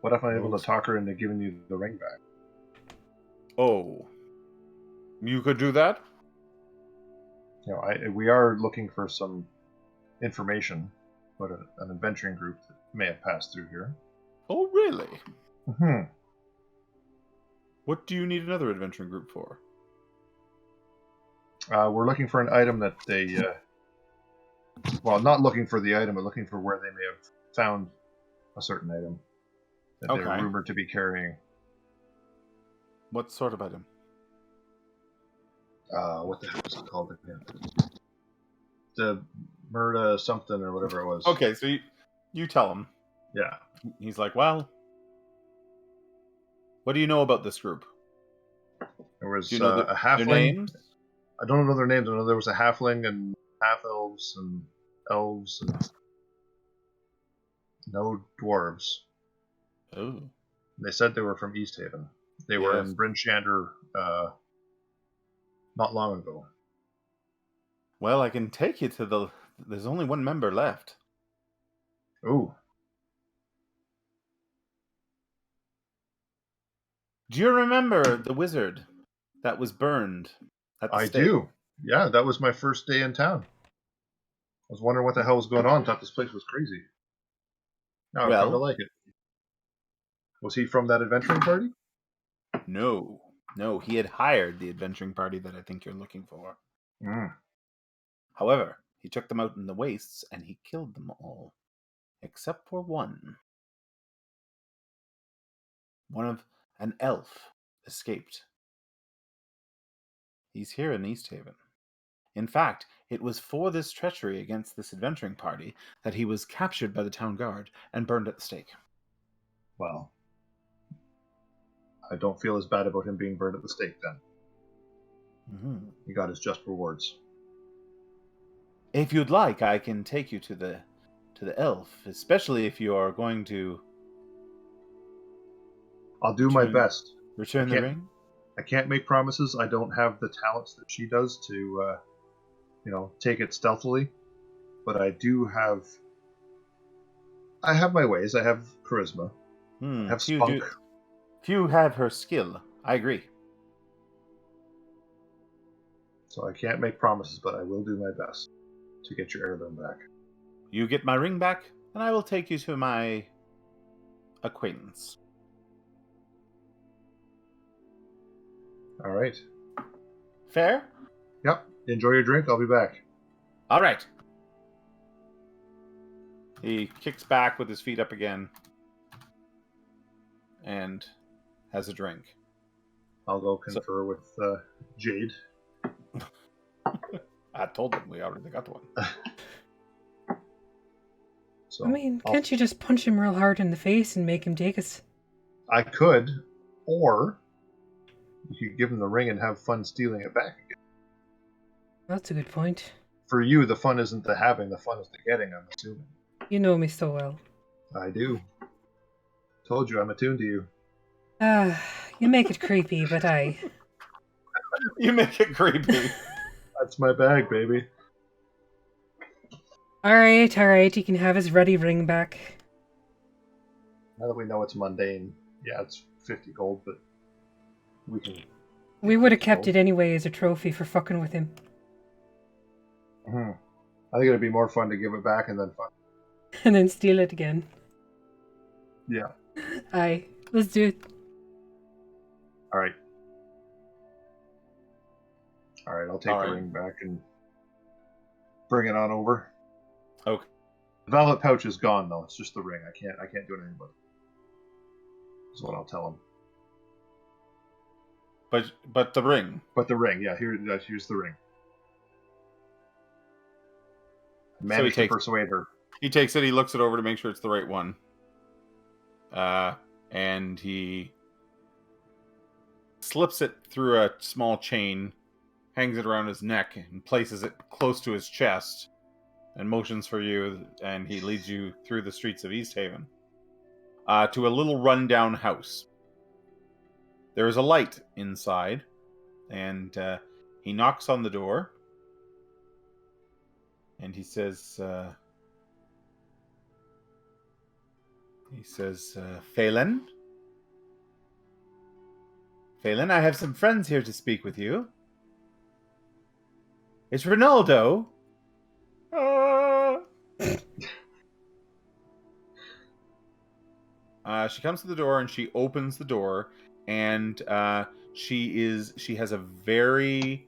What if I'm able to talk her into giving you the ring back? Oh. You could do that? You know, we are looking for some information about an adventuring group that may have passed through here. Oh, really? Mm-hmm. What do you need another adventuring group for? We're looking for an item that they... well, not looking for the item, but looking for where they may have found a certain item that they're rumored to be carrying. What sort of item? What the hell was it called again? The Murda something or whatever it was. Okay, so you tell him. Yeah. He's like, well, what do you know about this group? There was Do you know a halfling. their names? I don't know their names. I know there was a halfling and half-elves and elves and no dwarves. Oh. They said they were from Easthaven. They were in Bryn Shander not long ago. Well, I can take you to the... There's only one member left. Ooh. Do you remember the wizard that was burned at the I stake? do. Yeah, that was my first day in town. I was wondering what the hell was going on. Thought this place was crazy. Now I kind of like it. Was he from that adventuring party? No, he had hired the adventuring party that I think you're looking for. Mm. However, he took them out in the wastes and he killed them all, except for one. An elf escaped. He's here in Easthaven. In fact, it was for this treachery against this adventuring party that he was captured by the town guard and burned at the stake. Well, I don't feel as bad about him being burned at the stake then. Mm-hmm. He got his just rewards. If you'd like, I can take you to the elf, especially if you are going to... I'll do my best. Return the ring? I can't make promises. I don't have the talents that she does to, take it stealthily. But I do have... I have my ways. I have charisma. I have spunk. Few have her skill. I agree. So I can't make promises, but I will do my best to get your heirloom back. You get my ring back, and I will take you to my acquaintance. All right. Fair? Yep. Enjoy your drink. I'll be back. All right. He kicks back with his feet up again and has a drink. I'll go confer with Jade. I told them we already got one. So I mean, can't you just punch him real hard in the face and make him take us? I could, or You could give him the ring and have fun stealing it back again. That's a good point. For you, the fun isn't the having, the fun is the getting, I'm assuming. You know me so well. I do. Told you I'm attuned to you. You make it creepy, but I... You make it creepy. That's my bag, baby. Alright, you can have his ready ring back. Now that we know it's mundane, yeah, it's 50 gold, but we can... We would have kept it anyway as a trophy for fucking with him. I think it'd be more fun to give it back and then fun. And then steal it again. Yeah. Aye, let's do it. Alright, I'll take the ring back and bring it on over. Okay. The velvet pouch is gone though. It's just the ring. I can't do anything with it. That's what I'll tell him. But the ring. But the ring, yeah. Here's the ring. Managed to persuade her. He takes it. He looks it over to make sure it's the right one. And he slips it through a small chain, hangs it around his neck, and places it close to his chest, and motions for you, and he leads you through the streets of Easthaven to a little rundown house. There is a light inside, and he knocks on the door, and he says, Phelan? Phelan, I have some friends here to speak with you. It's Ronaldo. She comes to the door and she opens the door, and she has a very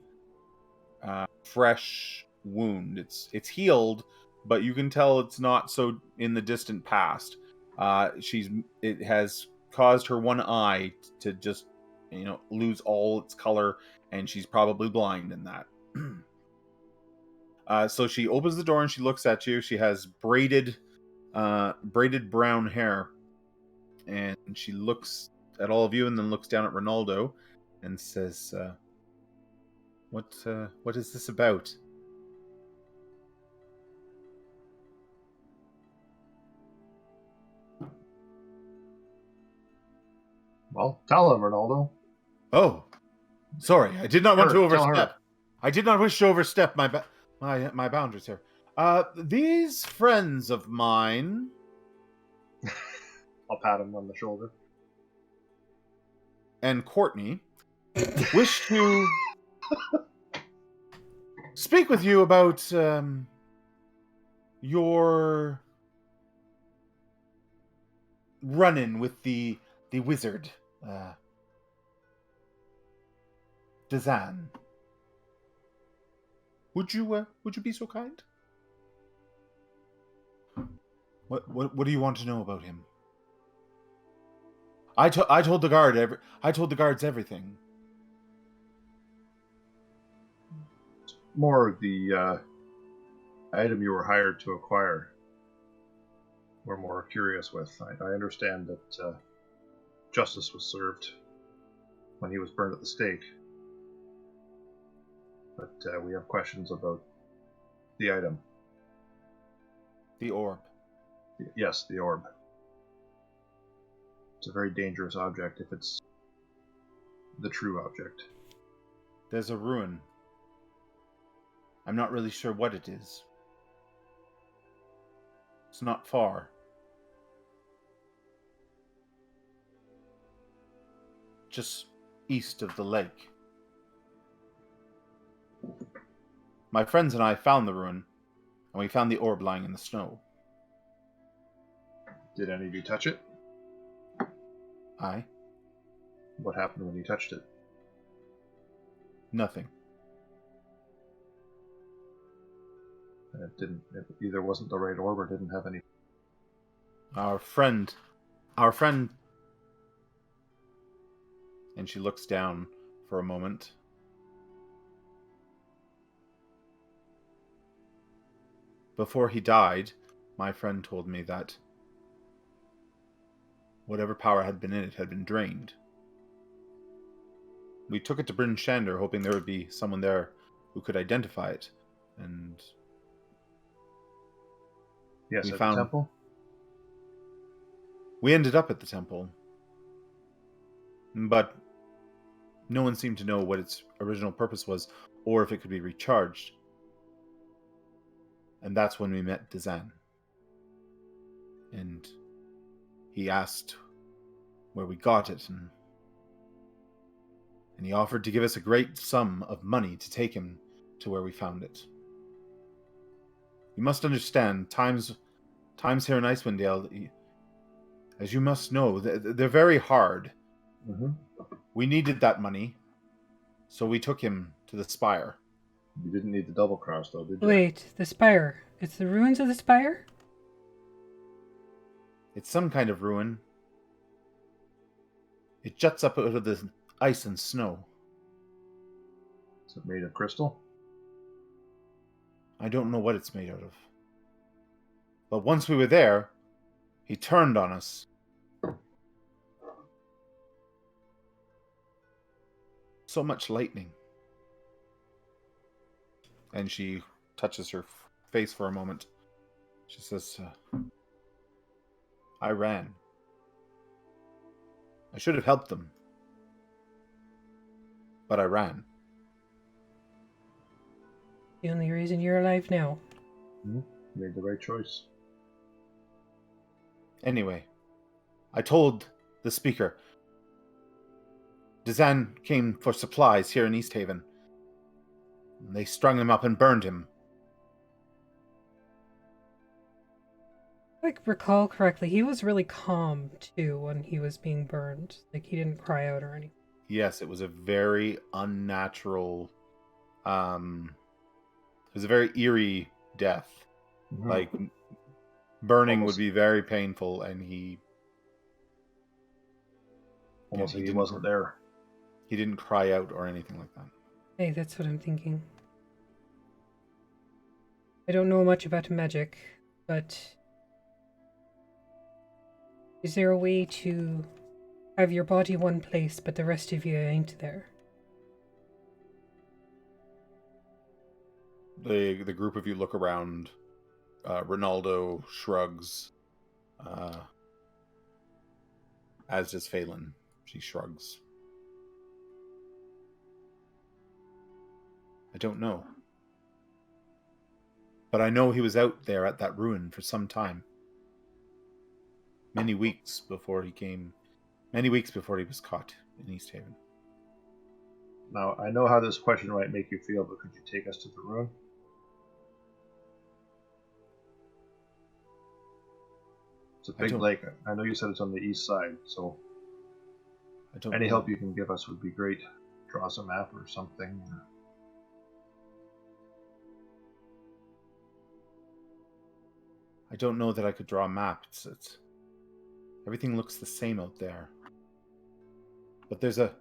fresh wound. It's healed, but you can tell it's not so in the distant past. It has caused her one eye to just lose all its color, and she's probably blind in that. So she opens the door and she looks at you. She has braided brown hair, and she looks at all of you and then looks down at Ronaldo and says, what is this about? Well, tell him, Ronaldo. Oh, sorry, I did not want to overstep. Her. I did not wish to overstep my boundaries here. These friends of mine... I'll pat him on the shoulder. And Courtney wish to speak with you about your run-in with the wizard, Dazan. Would you be so kind? What do you want to know about him? I told the guards everything. More the item you were hired to acquire. We're more curious with. I understand that justice was served when he was burned at the stake, but we have questions about the item. The orb. Yes, the orb. It's a very dangerous object if it's the true object. There's a ruin. I'm not really sure what it is. It's not far. Just east of the lake. My friends and I found the ruin, and we found the orb lying in the snow. Did any of you touch it? Aye. What happened when you touched it? Nothing. It either wasn't the right orb or didn't have any. Our friend, and she looks down for a moment. Before he died, my friend told me that whatever power had been in it had been drained. We took it to Bryn Shander, hoping there would be someone there who could identify it. And Yes, we at found... the temple? We ended up at the temple. But no one seemed to know what its original purpose was, or if it could be recharged. And that's when we met Dazan. And he asked where we got it, and he offered to give us a great sum of money to take him to where we found it. You must understand, times here in Icewind Dale, as you must know, they're very hard. Mm-hmm. We needed that money, so we took him to the Spire. You didn't need the double cross, though, did you? Wait, the spire. It's the ruins of the spire? It's some kind of ruin. It juts up out of the ice and snow. Is it made of crystal? I don't know what it's made out of. But once we were there, he turned on us. So much lightning. And she touches her face for a moment. She says, I ran. I should have helped them. But I ran. The only reason you're alive now. Mm-hmm. Made the right choice. Anyway, I told the speaker. Dazan came for supplies here in Easthaven. They strung him up and burned him. If I recall correctly, he was really calm too when he was being burned. Like, he didn't cry out or anything. Yes, it was a very unnatural, it was a very eerie death. Mm-hmm. Like, burning Almost. would be very painful, and he Almost like he didn't- wasn't there. He didn't cry out or anything like that. Hey, that's what I'm thinking. I don't know much about magic, but is there a way to have your body one place, but the rest of you ain't there? The group of you look around. Ronaldo shrugs. As does Phelan. She shrugs. I don't know. But I know he was out there at that ruin for some time. Many weeks before he was caught in Easthaven. Now, I know how this question might make you feel, but could you take us to the ruin? It's a big lake. I know you said it's on the east side, so any help you can give us would be great. Draw us a map or something. I don't know that I could draw a map. It's everything looks the same out there. But there's a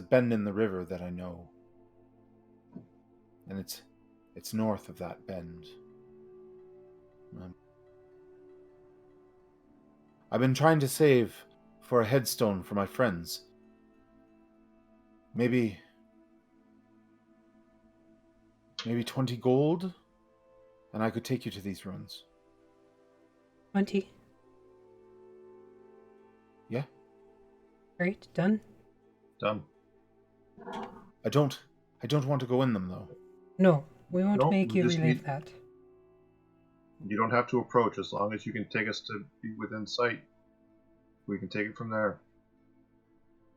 bend in the river that I know. And it's north of that bend. I've been trying to save for a headstone for my friends. Maybe 20 gold, and I could take you to these ruins. 20. Yeah? Right, done? Done. I don't want to go in them, though. No, we won't No, make we you just relive need- that. You don't have to approach as long as you can take us to be within sight. We can take it from there.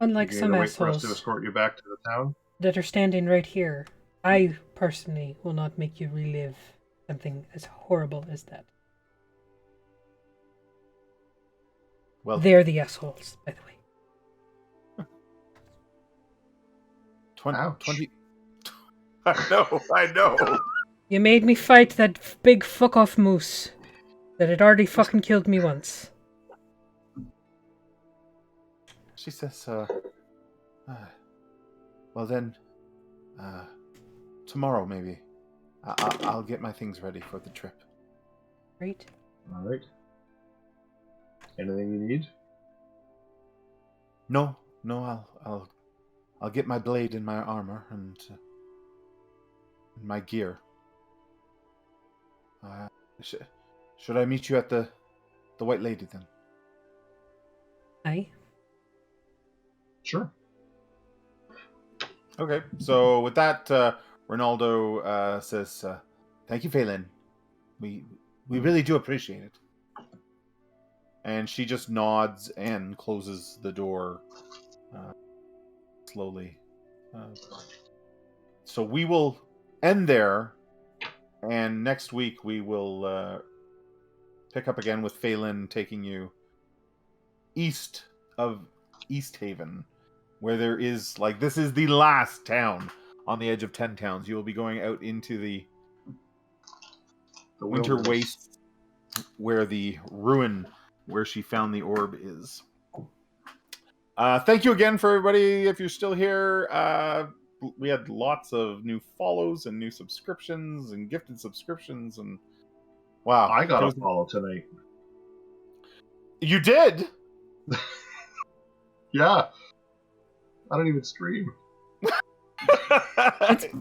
Unlike You some gonna wait for us to assholes escort you back to the town? that are standing right here, I personally will not make you relive something as horrible as that. Well, They're the assholes, by the way. 20. I know. You made me fight that big fuck-off moose that had already fucking killed me once. She says, well then, tomorrow maybe. I'll get my things ready for the trip. Right? All right. Anything you need? No, I'll get my blade and my armor and my gear. Should I meet you at the White Lady then? Aye. Sure. Okay. So with that, Ronaldo says, "Thank you, Phelan. We really do appreciate it." And she just nods and closes the door slowly. So we will end there, and next week we will pick up again with Phelan taking you east of Easthaven, where there is, this is the last town on the edge of 10 towns. You will be going out into the winter wilderness. waste, where the ruin where she found the orb is. Thank you again for everybody. If you're still here, we had lots of new follows and new subscriptions and gifted subscriptions, and wow, I got a follow tonight. You did? Yeah. I don't even stream.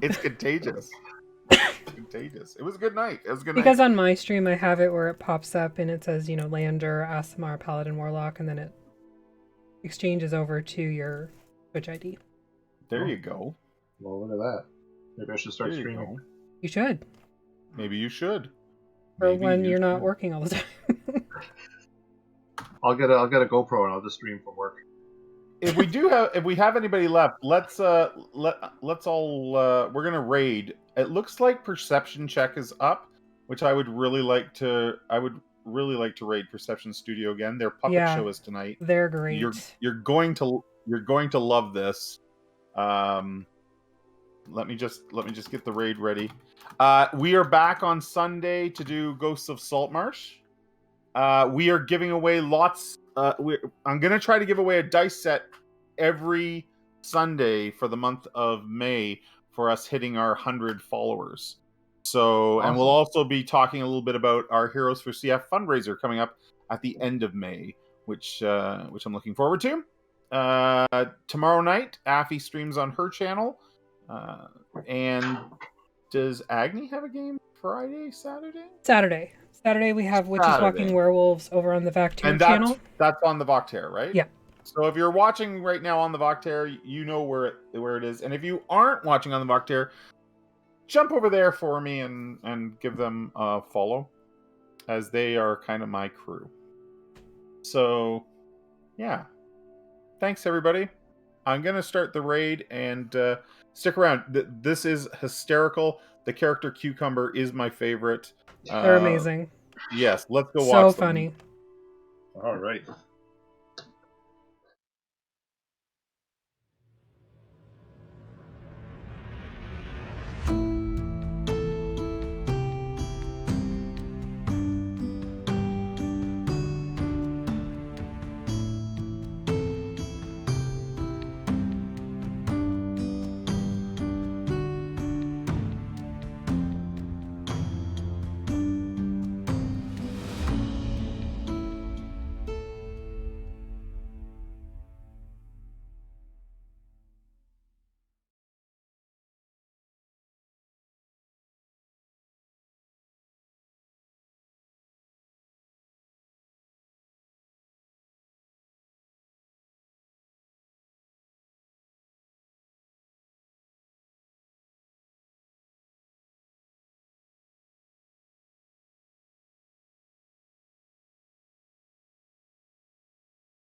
It's contagious. Contagious. It was a good night. It was a good Because night. on my stream I have it where it pops up and it says, Lander, Aasimar, Paladin, Warlock, and then it exchanges over to your Twitch ID. There you go. Well, look at that. Maybe I should start There you streaming. go. You should. Maybe you should. For Maybe when you you're not should. working all the time. I'll get a GoPro and I'll just stream from work. If we have anybody left, let's all we're gonna raid. It looks like perception check is up, which I would really like to raid Perception Studio again. Their puppet show is tonight. They're great. You're going to love this. Let me just get the raid ready. We are back on Sunday to do Ghosts of Saltmarsh. We are giving away lots. I'm gonna try to give away a dice set every Sunday for the month of May for us hitting our 100 followers. So, Awesome. And we'll also be talking a little bit about our Heroes for CF fundraiser coming up at the end of May, which I'm looking forward to. Tomorrow night, Affy streams on her channel. And does Agni have a game Friday, Saturday? Saturday we have Witches Walking Werewolves over on the Vactair channel. That's on the Vactair, right? Yeah. So if you're watching right now on the Vactair, you know where it is. And if you aren't watching on the Vactair, jump over there for me and give them a follow, as they are kind of my crew. So, yeah. Thanks, everybody. I'm going to start the raid, and stick around. This is hysterical. The character Cucumber is my favorite. They're amazing. Yes, let's go watch So them. funny. All right.